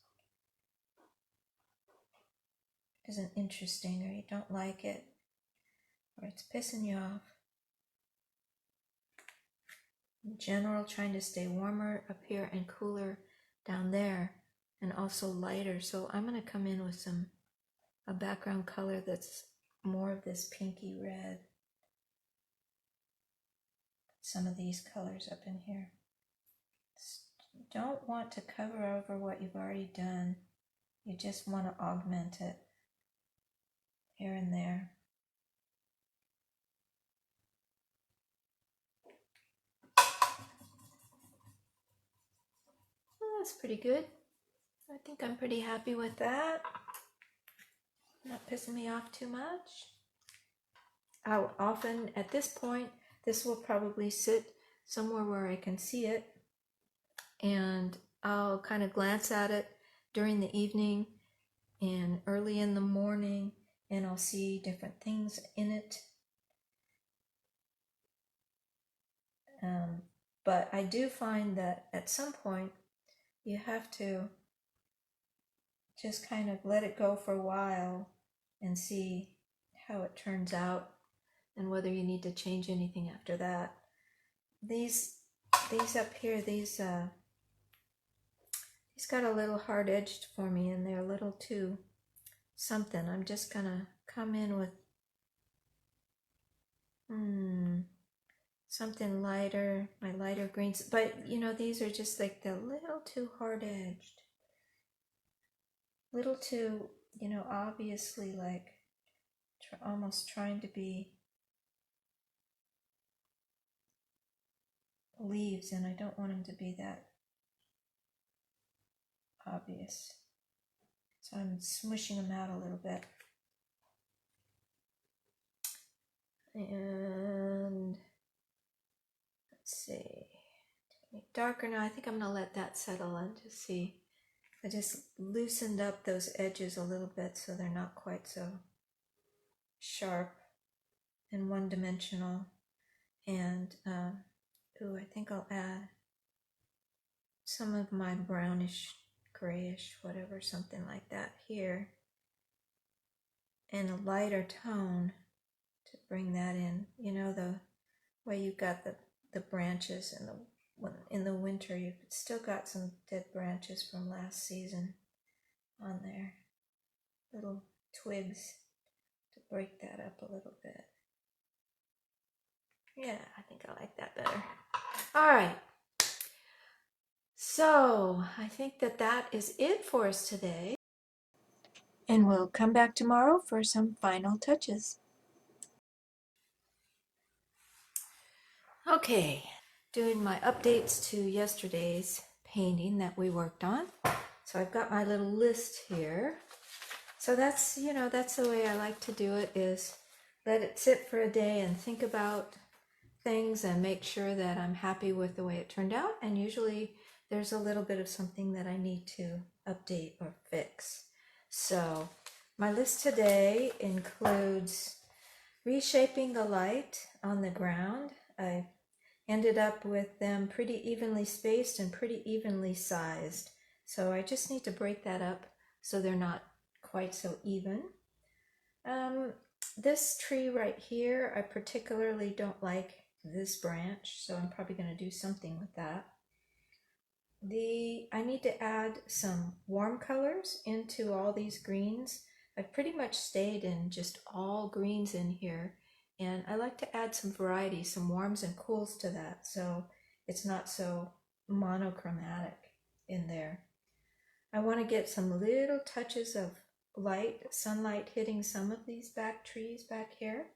isn't interesting, or you don't like it, or it's pissing you off. In general, trying to stay warmer up here and cooler down there, and also lighter. So I'm going to come in with a background color that's more of this pinky red. Some of these colors up in here. You don't want to cover over what you've already done. You just want to augment it here and there. Well, that's pretty good. I think I'm pretty happy with that. Not pissing me off too much. How often, at this point, this will probably sit somewhere where I can see it, and I'll kind of glance at it during the evening and early in the morning, and I'll see different things in it. But I do find that at some point you have to just kind of let it go for a while and see how it turns out and whether you need to change anything after that. These up here, these got a little hard edged for me, and they're a little too something. I'm just gonna come in with something lighter, my lighter greens. But you know, these are just like the little too hard edged, little too, you know, obviously like almost trying to be leaves, and I don't want them to be that obvious. So I'm smushing them out a little bit. And let's see, darker now. I think I'm gonna let that settle and just see. I just loosened up those edges a little bit so they're not quite so sharp and one-dimensional. And I think I'll add some of my brownish, grayish, whatever, something like that here, and a lighter tone to bring that in. You know, the way you got the branches and in the winter, you've still got some dead branches from last season on there, little twigs to break that up a little bit. Yeah, I think I like that better. All right. So I think that is it for us today. And we'll come back tomorrow for some final touches. Okay, doing my updates to yesterday's painting that we worked on. So I've got my little list here. So that's, that's the way I like to do it, is let it sit for a day and think about things and make sure that I'm happy with the way it turned out. And usually there's a little bit of something that I need to update or fix. So my list today includes reshaping the light on the ground. I ended up with them pretty evenly spaced and pretty evenly sized. So I just need to break that up so they're not quite so even. This tree right here, I particularly don't like this branch, so I'm probably going to do something with that. I need to add some warm colors into all these greens. I've pretty much stayed in just all greens in here, and I like to add some variety, some warms and cools to that, so it's not so monochromatic in there. I want to get some little touches of light, sunlight hitting some of these back trees back here.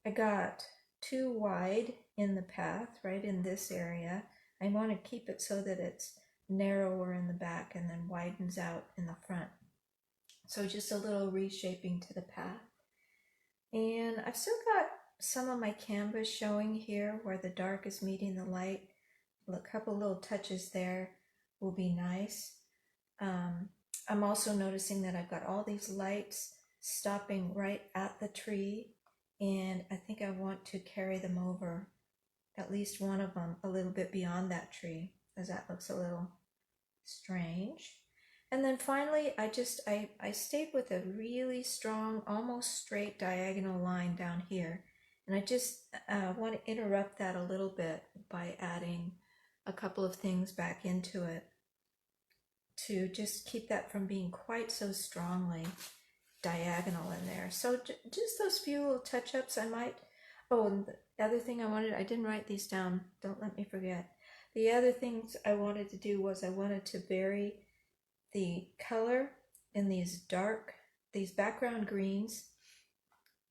I got too wide in the path right in this area. I want to keep it so that it's narrower in the back and then widens out in the front. So just a little reshaping to the path. And I've still got some of my canvas showing here where the dark is meeting the light. A couple little touches there will be nice. I'm also noticing that I've got all these lights stopping right at the tree, and I think I want to carry them over, at least one of them, a little bit beyond that tree, as that looks a little strange. And then finally, I stayed with a really strong, almost straight diagonal line down here. And I just want to interrupt that a little bit by adding a couple of things back into it to just keep that from being quite so strongly diagonal in there. So just those few little touch-ups I might. Oh, and the other thing I didn't write these down, don't let me forget. The other things I wanted to do was I wanted to vary the color in these background greens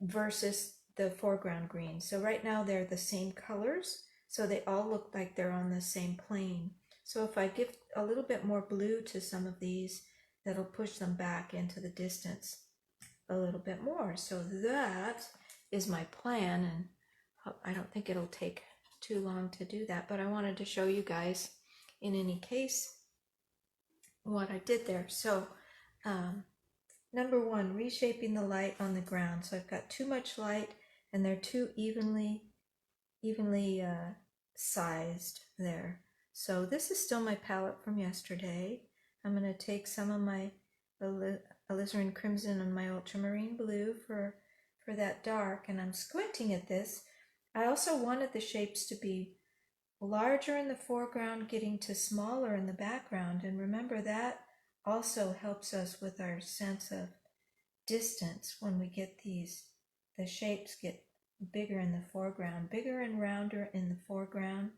versus the foreground greens. So right now they're the same colors, so they all look like they're on the same plane. So if I give a little bit more blue to some of these, that'll push them back into the distance a little bit more. So that is my plan, and I don't think it'll take too long to do that, but I wanted to show you guys in any case what I did there. So number one, reshaping the light on the ground. So I've got too much light and they're too evenly sized there. So this is still my palette from yesterday. I'm going to take some of my alizarin crimson and my ultramarine blue for that dark, and I'm squinting at this. I also wanted the shapes to be larger in the foreground, getting to smaller in the background, and remember that also helps us with our sense of distance when we get the shapes get bigger in the foreground, bigger and rounder in the foreground,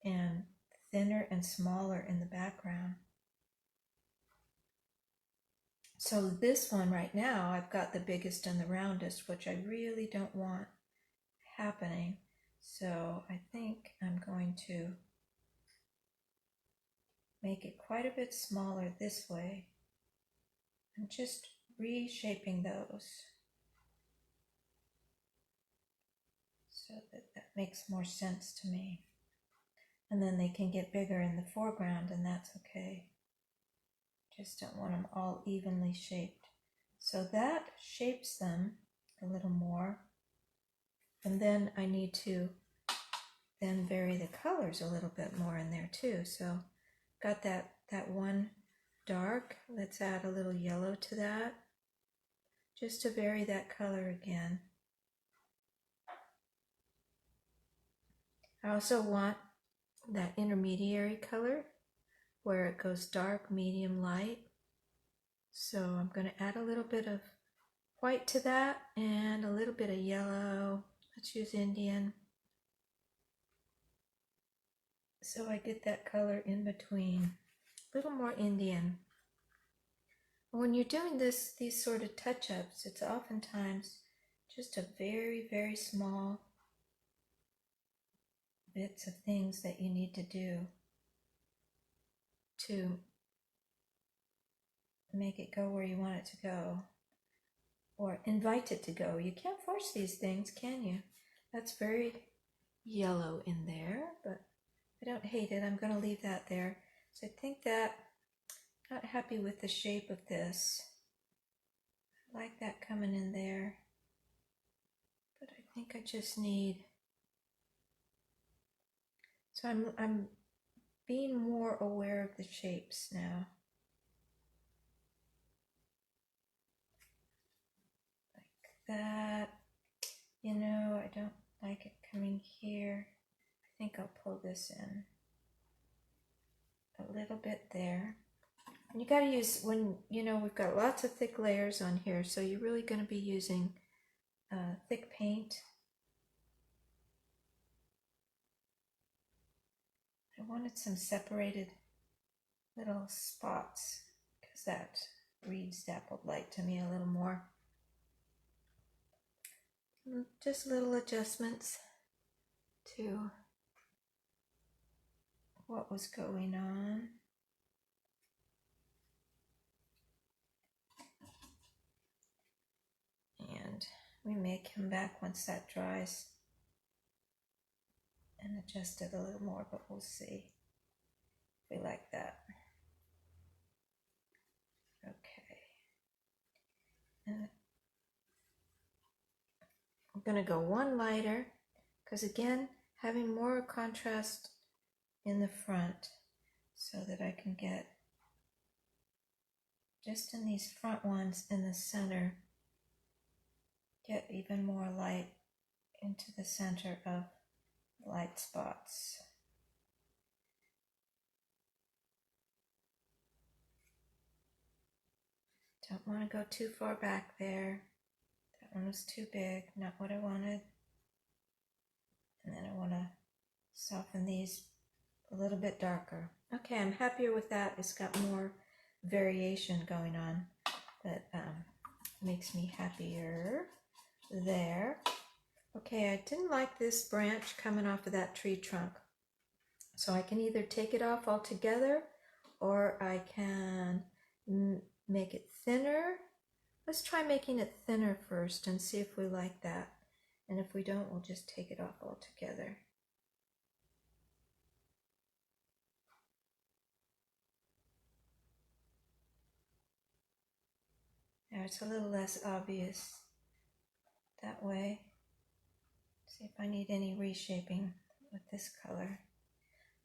and thinner and smaller in the background. So this one right now, I've got the biggest and the roundest, which I really don't want happening. So I think I'm going to make it quite a bit smaller this way. I'm just reshaping those so that makes more sense to me. And then they can get bigger in the foreground, and that's okay. Just don't want them all evenly shaped. So that shapes them a little more. And then I need to then vary the colors a little bit more in there too. So got that one dark. Let's add a little yellow to that, just to vary that color again. I also want that intermediary color where it goes dark, medium, light. So I'm going to add a little bit of white to that and a little bit of yellow. Let's use Indian. So I get that color in between. A little more Indian. When you're doing these sort of touch-ups, it's oftentimes just a very, very small bits of things that you need to do to make it go where you want it to go, or invite it to go. You can't force these things, can you? That's very yellow in there, but I don't hate it. I'm going to leave that there. So I think that I'm not happy with the shape of this. I like that coming in there, but I think I just need, so I'm being more aware of the shapes now. Like that. You know, I don't like it coming here. I think I'll pull this in a little bit there. And you got to use, when, you know, we've got lots of thick layers on here, so you're really going to be using thick paint. I wanted some separated little spots because that reads dappled light to me a little more. Just little adjustments to what was going on. And we may come back once that dries and adjust it a little more, but we'll see if we like that. Okay. And I'm going to go one lighter because, again, having more contrast in the front so that I can get just in these front ones in the center, get even more light into the center of light spots. Don't want to go too far back there. That one was too big, not what I wanted. And then I want to soften these a little bit darker. Okay, I'm happier with that. It's got more variation going on that makes me happier there. Okay, I didn't like this branch coming off of that tree trunk. So I can either take it off altogether or I can make it thinner. Let's try making it thinner first and see if we like that. And if we don't, we'll just take it off altogether. Now it's a little less obvious that way. See if I need any reshaping with this color.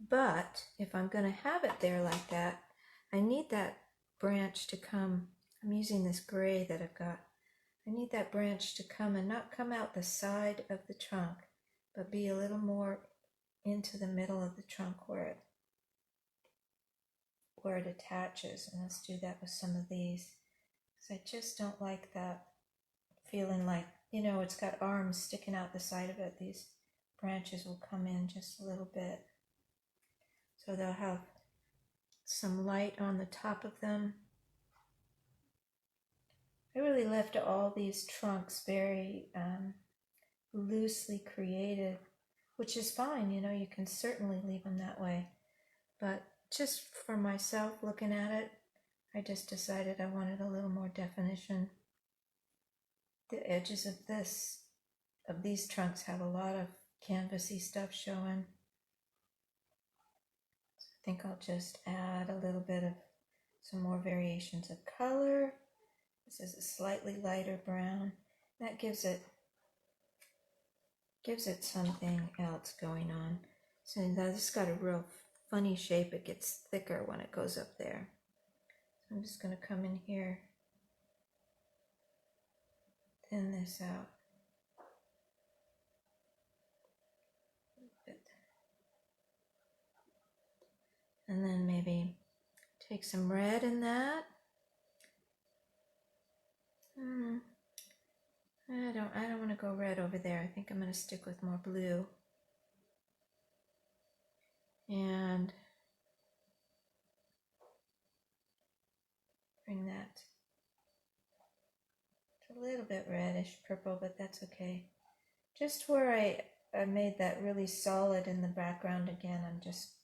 But if I'm going to have it there like that, I need that branch to come. I'm using this gray that I've got. I need that branch to come and not come out the side of the trunk, but be a little more into the middle of the trunk where it attaches. And let's do that with some of these. Because I just don't like that feeling like, you know, it's got arms sticking out the side of it. These branches will come in just a little bit. So they'll have some light on the top of them. I really left all these trunks very loosely created, which is fine, you know, you can certainly leave them that way. But just for myself looking at it, I just decided I wanted a little more definition. The edges of these trunks have a lot of canvasy stuff showing. So I think I'll just add a little bit of some more variations of color. This is a slightly lighter brown. That gives it something else going on. So now this has got a real funny shape. It gets thicker when it goes up there. So I'm just going to come in here, thin this out a bit. And then maybe take some red in that. I don't want to go red over there. I think I'm going to stick with more blue. And bring that to a little bit reddish purple, but that's okay. Just where I made that really solid in the background again. I'm just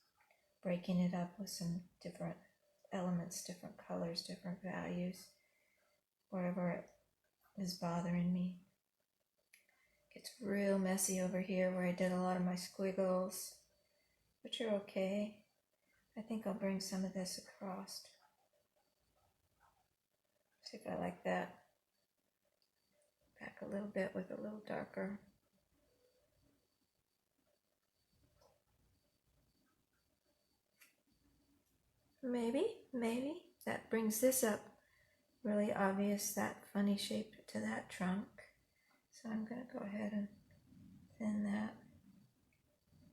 breaking it up with some different elements, different colors, different values, wherever it is bothering me. It's real messy over here where I did a lot of my squiggles, which are okay. I think I'll bring some of this across. See if I like that. Back a little bit with a little darker. Maybe that brings this up really obvious, that funny shape to that trunk. So I'm going to go ahead and thin that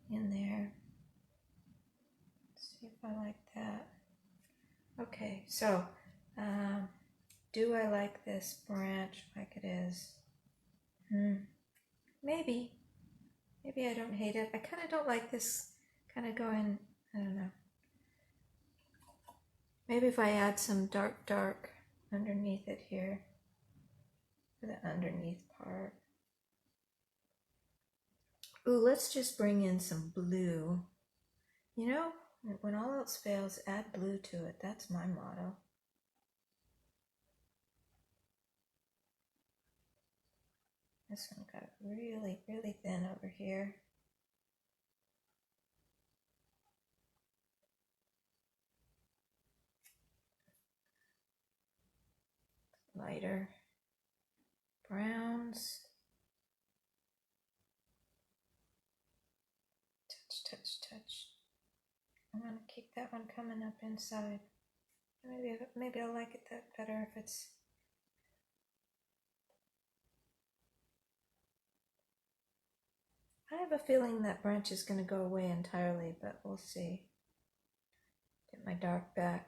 in there. See if I like that. Okay, so do I like this branch like it is? Maybe I don't hate it. I kind of don't like this kind of going, I don't know. Maybe if I add some dark underneath it here, for the underneath part. Ooh, let's just bring in some blue. You know, when all else fails, add blue to it. That's my motto. This one got really, really thin over here. Lighter browns. Touch. I'm going to keep that one coming up inside. Maybe I'll like it that better if it's... I have a feeling that branch is going to go away entirely, but we'll see. Get my dark back.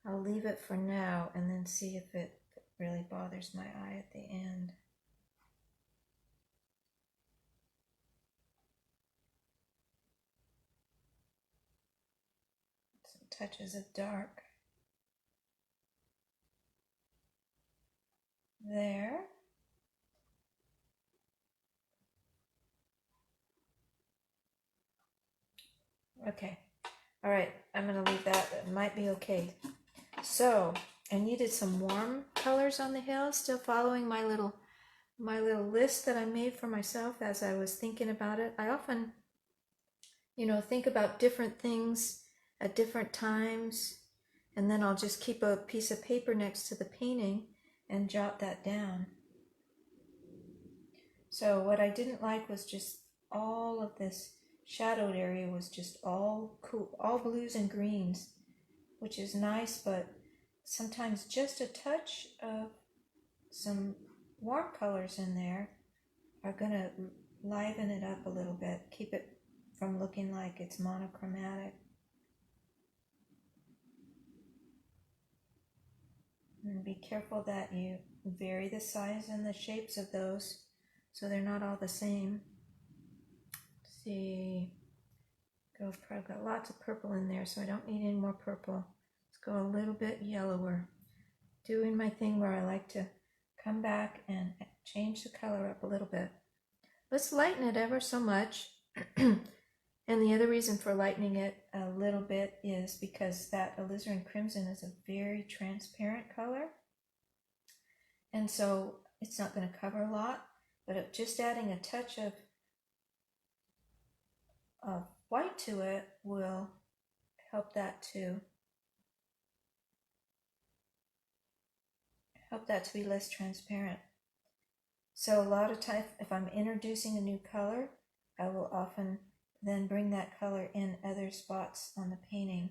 I'll leave it for now and then see if it really bothers my eye at the end. Some touches of dark there. Okay, all right, I'm gonna leave that. It might be okay. So I needed some warm colors on the hill, still following my little list that I made for myself as I was thinking about it. I often, think about different things at different times, and then I'll just keep a piece of paper next to the painting and jot that down. So what I didn't like was just all of this shadowed area was just all cool, all blues and greens, which is nice, but sometimes just a touch of some warm colors in there are going to liven it up a little bit, keep it from looking like it's monochromatic. And be careful that you vary the size and the shapes of those so they're not all the same. Let's see, I've got lots of purple in there, so I don't need any more purple. Let's go a little bit yellower. Doing my thing where I like to come back and change the color up a little bit. Let's lighten it ever so much. And the other reason for lightening it a little bit is because that alizarin crimson is a very transparent color. And so it's not going to cover a lot, but just adding a touch of white to it will help that to be less transparent. So a lot of times if I'm introducing a new color, I will often then bring that color in other spots on the painting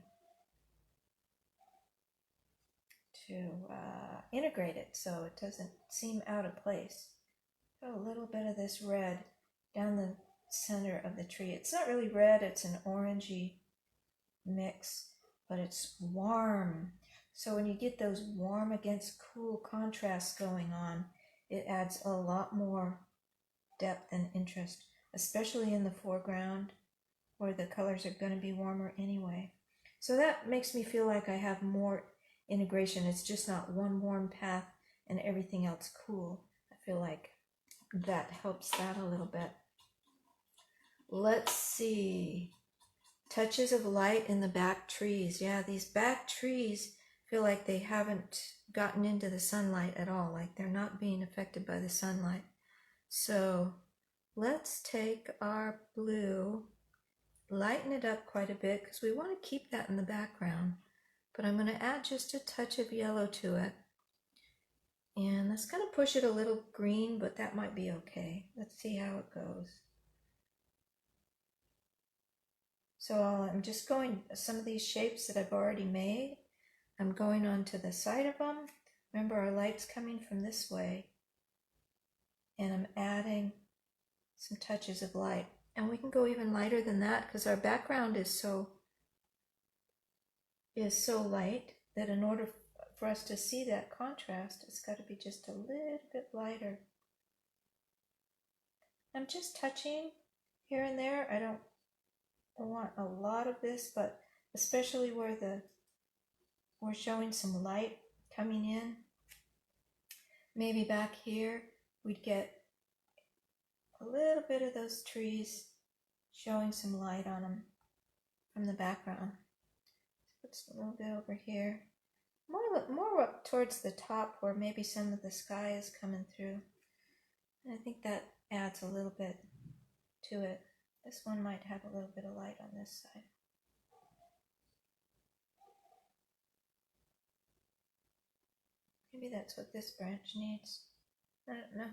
to integrate it so it doesn't seem out of place. Got a little bit of this red down the center of the tree. It's not really red, it's an orangey mix, but it's warm. So when you get those warm against cool contrasts going on, it adds a lot more depth and interest, especially in the foreground where the colors are going to be warmer anyway. So that makes me feel like I have more integration. It's just not one warm path and everything else cool. I feel like that helps that a little bit. Let's see. Touches of light in the back trees. Yeah, these back trees feel like they haven't gotten into the sunlight at all, like they're not being affected by the sunlight. So let's take our blue, lighten it up quite a bit because we want to keep that in the background. But I'm going to add just a touch of yellow to it. And that's going to push it a little green, but that might be okay. Let's see how it goes. So I'm just going, some of these shapes that I've already made, I'm going on to the side of them. Remember, our light's coming from this way. And I'm adding some touches of light. And we can go even lighter than that because our background is so light that in order for us to see that contrast, it's got to be just a little bit lighter. I'm just touching here and there. I don't want a lot of this, but especially where we're showing some light coming in. Maybe back here we'd get a little bit of those trees showing some light on them from the background. Let's put a little bit over here. More up towards the top where maybe some of the sky is coming through. And I think that adds a little bit to it. This one might have a little bit of light on this side. Maybe that's what this branch needs. I don't know.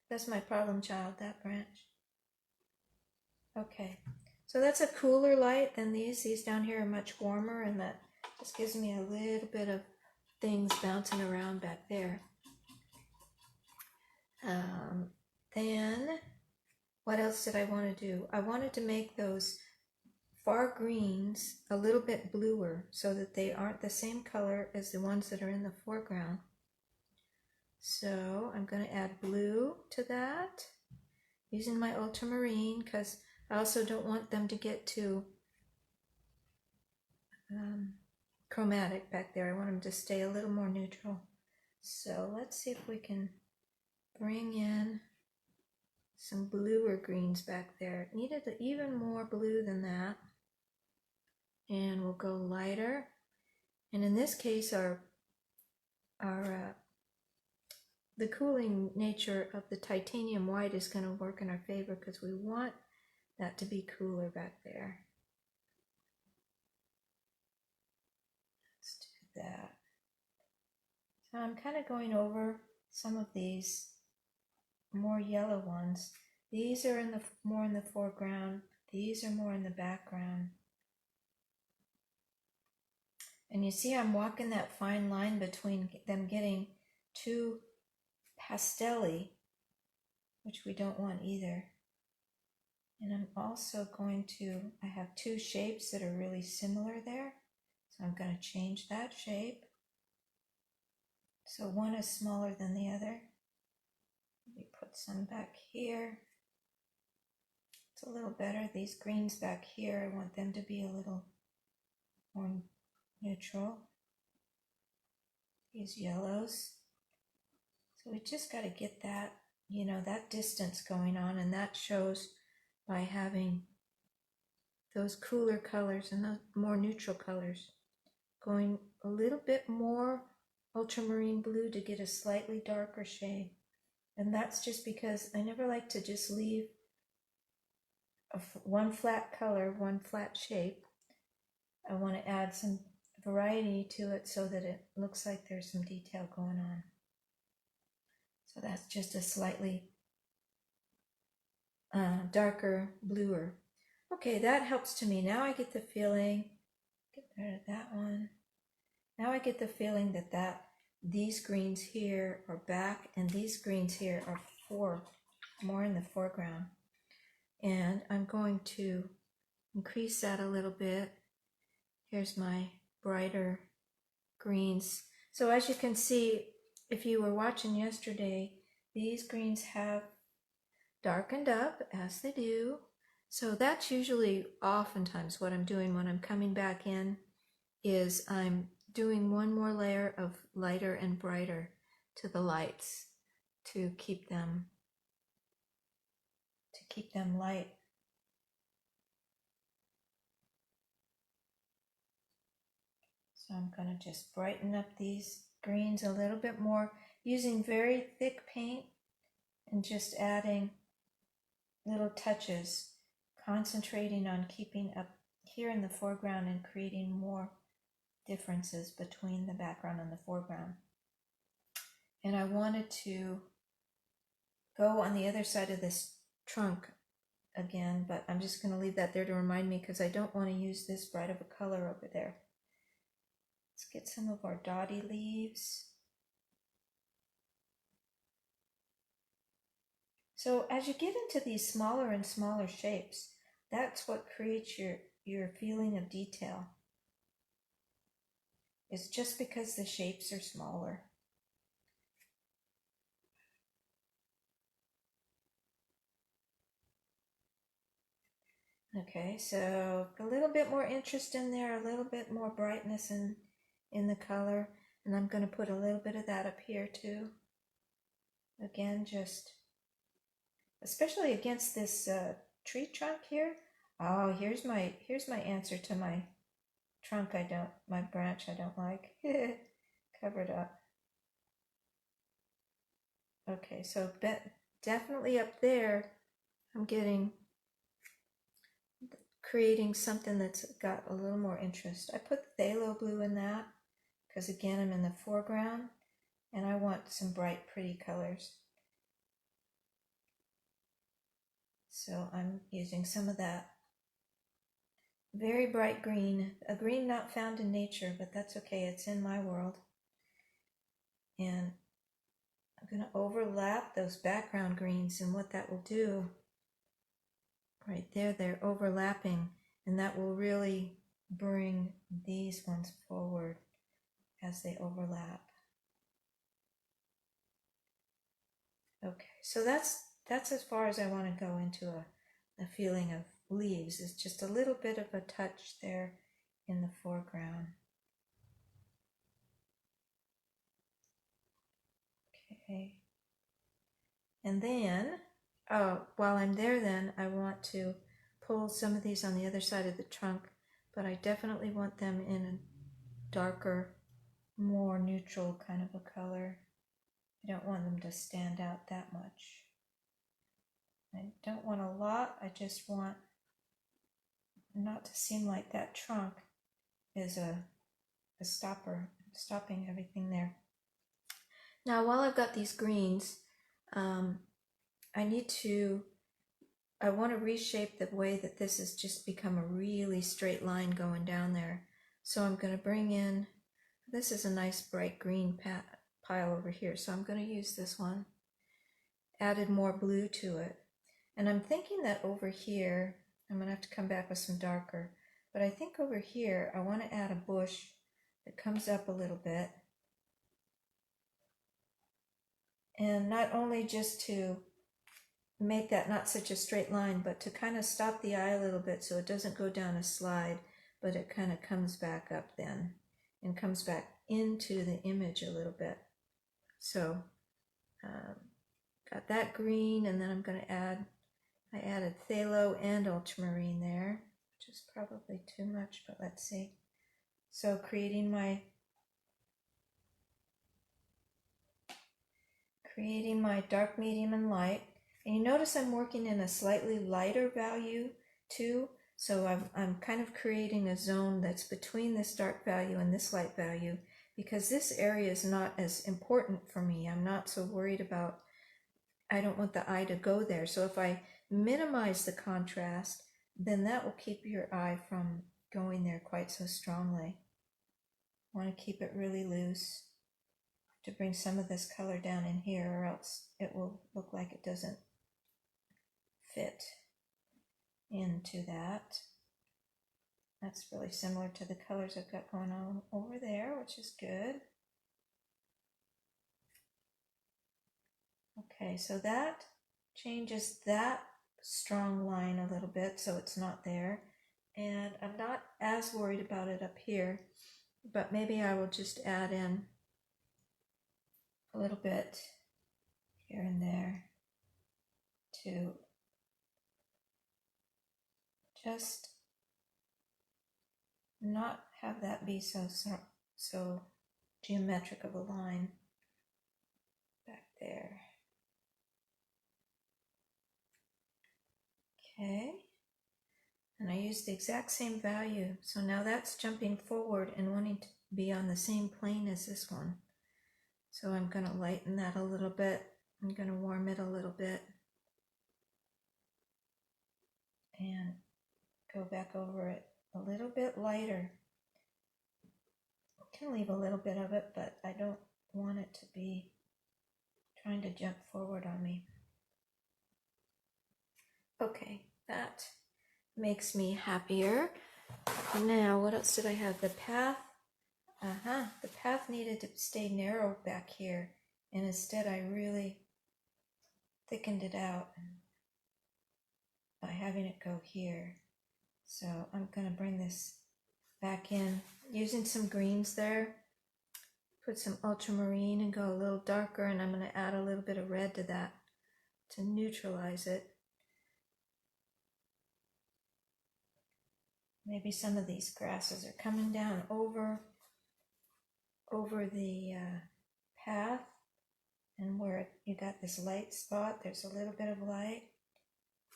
That's my problem child, that branch. Okay, so that's a cooler light than these. These down here are much warmer, and that just gives me a little bit of things bouncing around back there. Then, what else did I want to do? I wanted to make those far greens a little bit bluer so that they aren't the same color as the ones that are in the foreground. So I'm going to add blue to that using my ultramarine because I also don't want them to get too chromatic back there. I want them to stay a little more neutral. So let's see if we can bring in some bluer greens back there. It needed even more blue than that. And we'll go lighter. And in this case, the cooling nature of the titanium white is going to work in our favor because we want that to be cooler back there. Let's do that. So I'm kind of going over some of these more yellow ones. These are more in the foreground. These are more in the background. And you see I'm walking that fine line between them getting too pastel-y, which we don't want either. And I'm also I have two shapes that are really similar there. So I'm going to change that shape. So one is smaller than the other. Maybe put some back here. It's a little better. These greens back here, I want them to be a little more neutral. These yellows. So we just got to get that, that distance going on, and that shows by having those cooler colors and the more neutral colors. Going a little bit more ultramarine blue to get a slightly darker shade. And that's just because I never like to just leave one flat color, one flat shape. I want to add some variety to it so that it looks like there's some detail going on. So that's just a slightly darker, bluer. Okay, that helps to me. Now I get the feeling, get rid of that one. Now I get the feeling that these greens here are back and these greens here are more in the foreground. And I'm going to increase that a little bit. Here's my brighter greens. So as you can see, if you were watching yesterday, these greens have darkened up as they do. So that's usually oftentimes what I'm doing when I'm coming back in is I'm doing one more layer of lighter and brighter to the lights to keep them light. So I'm going to just brighten up these greens a little bit more using very thick paint and just adding little touches, concentrating on keeping up here in the foreground and creating more differences between the background and the foreground. And I wanted to go on the other side of this trunk again, but I'm just going to leave that there to remind me because I don't want to use this bright of a color over there. Let's get some of our dotty leaves. So as you get into these smaller and smaller shapes, that's what creates your feeling of detail. It's just because the shapes are smaller. Okay, so a little bit more interest in there, a little bit more brightness in the color, and I'm going to put a little bit of that up here too. Again, just especially against this tree trunk here. Oh, here's my answer to my trunk my branch I don't like. Covered up. Okay, so definitely up there I'm creating something that's got a little more interest. I put phthalo blue in that because again I'm in the foreground and I want some bright pretty colors. So I'm using some of that very bright green, a green not found in nature, but that's okay, it's in my world. And I'm going to overlap those background greens, and what that will do, right there, they're overlapping, and that will really bring these ones forward as they overlap. Okay, so that's as far as I want to go into a feeling of leaves. It's just a little bit of a touch there in the foreground. Okay. And then, while I'm there then, I want to pull some of these on the other side of the trunk, but I definitely want them in a darker, more neutral kind of a color. I don't want them to stand out that much. I don't want a lot, I just want not to seem like that trunk is a stopping everything there. Now, while I've got these greens, I want to reshape the way that this has just become a really straight line going down there. So I'm going to bring in, this is a nice bright green pile over here, so I'm going to use this one. Added more blue to it. And I'm thinking that over here, I'm going to have to come back with some darker, but I think over here I want to add a bush that comes up a little bit. And not only just to make that not such a straight line, but to kind of stop the eye a little bit so it doesn't go down a slide, but it kind of comes back up then and comes back into the image a little bit. So got that green, and then I'm going to I added phthalo and ultramarine there, which is probably too much, but let's see. So creating my dark, medium, and light. And you notice I'm working in a slightly lighter value too. So I'm kind of creating a zone that's between this dark value and this light value, because this area is not as important for me. I'm not so worried about, I don't want the eye to go there. So if I minimize the contrast, then that will keep your eye from going there quite so strongly. I want to keep it really loose to bring some of this color down in here, or else it will look like it doesn't fit into that. That's really similar to the colors I've got going on over there, which is good. Okay, so that changes that strong line a little bit, so it's not there. And I'm not as worried about it up here, but maybe I will just add in a little bit here and there to just not have that be so so geometric of a line back there. Okay, and I used the exact same value, so now that's jumping forward and wanting to be on the same plane as this one. So I'm going to lighten that a little bit. I'm going to warm it a little bit and go back over it a little bit lighter. I can leave a little bit of it, but I don't want it to be trying to jump forward on me. Okay, that makes me happier. Now, what else did I have? The path. The path needed to stay narrow back here, and instead I really thickened it out by having it go here. So I'm going to bring this back in using some greens there. Put some ultramarine and go a little darker, and I'm going to add a little bit of red to that to neutralize it. Maybe some of these grasses are coming down over the path, and where you got this light spot, there's a little bit of light.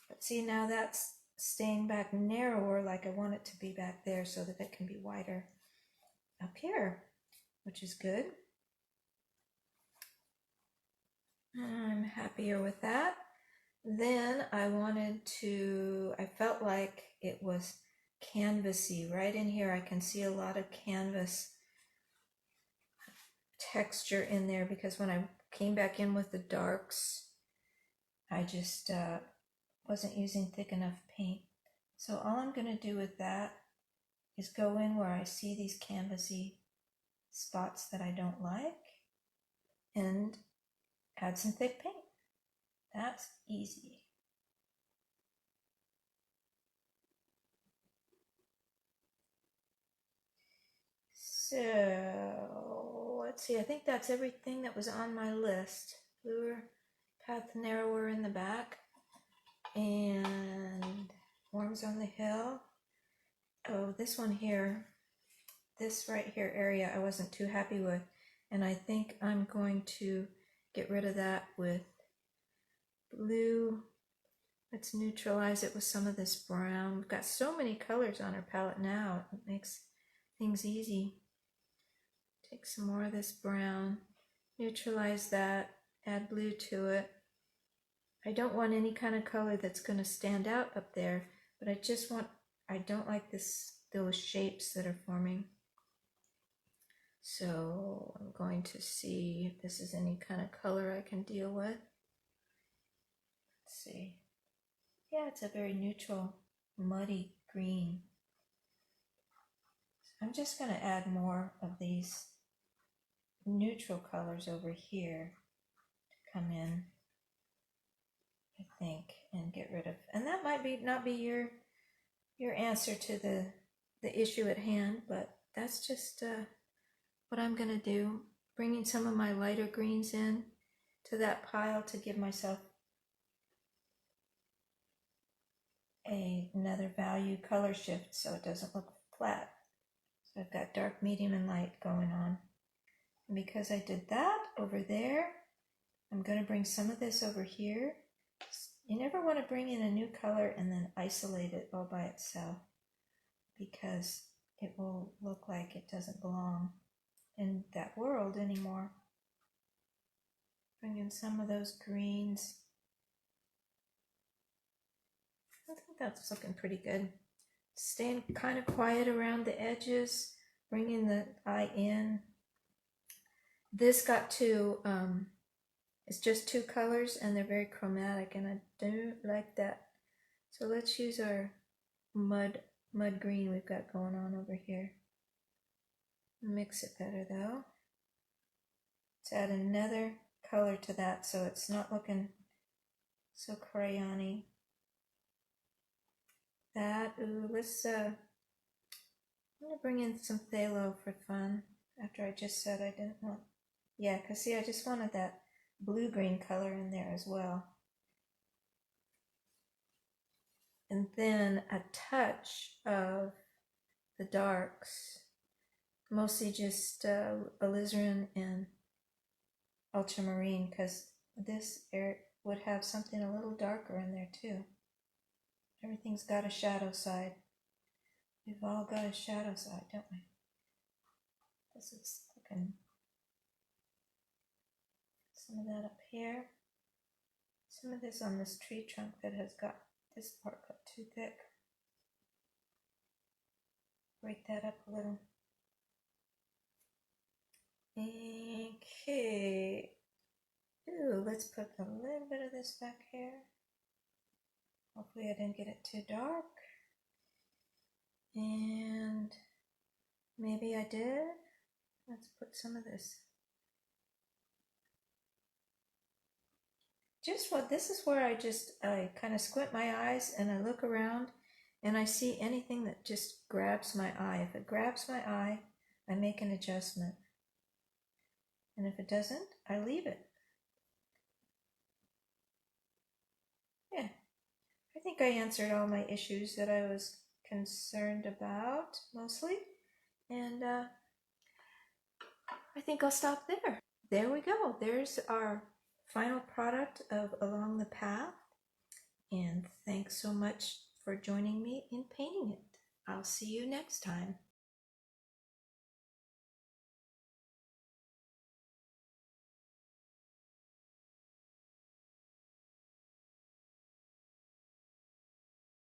But see, now that's staying back narrower like I want it to be back there so that it can be wider up here, which is good. I'm happier with that. Then I felt like it was canvasy. Right in here I can see a lot of canvas texture in there because when I came back in with the darks, I just wasn't using thick enough paint. So all I'm going to do with that is go in where I see these canvasy spots that I don't like and add some thick paint. That's easy. So let's see, I think that's everything that was on my list. Bluer, path narrower in the back, and worms on the hill. Oh, this one here, this right here area I wasn't too happy with, and I think I'm going to get rid of that with blue. Let's neutralize it with some of this brown. We've got so many colors on our palette now, it makes things easy. Take some more of this brown, neutralize that, add blue to it. I don't want any kind of color that's going to stand out up there, but I don't like those shapes that are forming. So I'm going to see if this is any kind of color I can deal with. Let's see. Yeah, it's a very neutral, muddy green. I'm just going to add more of these neutral colors over here to come in, I think, and get rid of. And that might not be your answer to the issue at hand, but that's just what I'm going to do. Bringing some of my lighter greens in to that pile to give myself another value color shift so it doesn't look flat. So I've got dark, medium, and light going on. And because I did that over there, I'm going to bring some of this over here. You never want to bring in a new color and then isolate it all by itself, because it will look like it doesn't belong in that world anymore. Bring in some of those greens. I think that's looking pretty good. Staying kind of quiet around the edges, bringing the eye in. This got it's just two colors and they're very chromatic, and I don't like that. So let's use our mud green we've got going on over here. Mix it better though. Let's add another color to that so it's not looking so crayon-y. I'm gonna bring in some phthalo for fun after I just said I didn't want, yeah, because see, I just wanted that blue-green color in there as well. And then a touch of the darks. mostly just alizarin and ultramarine, because this area would have something a little darker in there too. Everything's got a shadow side. We've all got a shadow side, don't we? This is looking, some of that up here. Some of this on this tree trunk that has got, this part got too thick. Break that up a little. Okay. Ooh, let's put a little bit of this back here. Hopefully I didn't get it too dark. And maybe I did. Let's put some of this. Just what, this is where I kind of squint my eyes and I look around and I see anything that just grabs my eye. If it grabs my eye, I make an adjustment. And if it doesn't, I leave it. Yeah, I think I answered all my issues that I was concerned about, mostly. And I think I'll stop there. There we go. There's our final product of Along the Path. And thanks so much for joining me in painting it. I'll see you next time.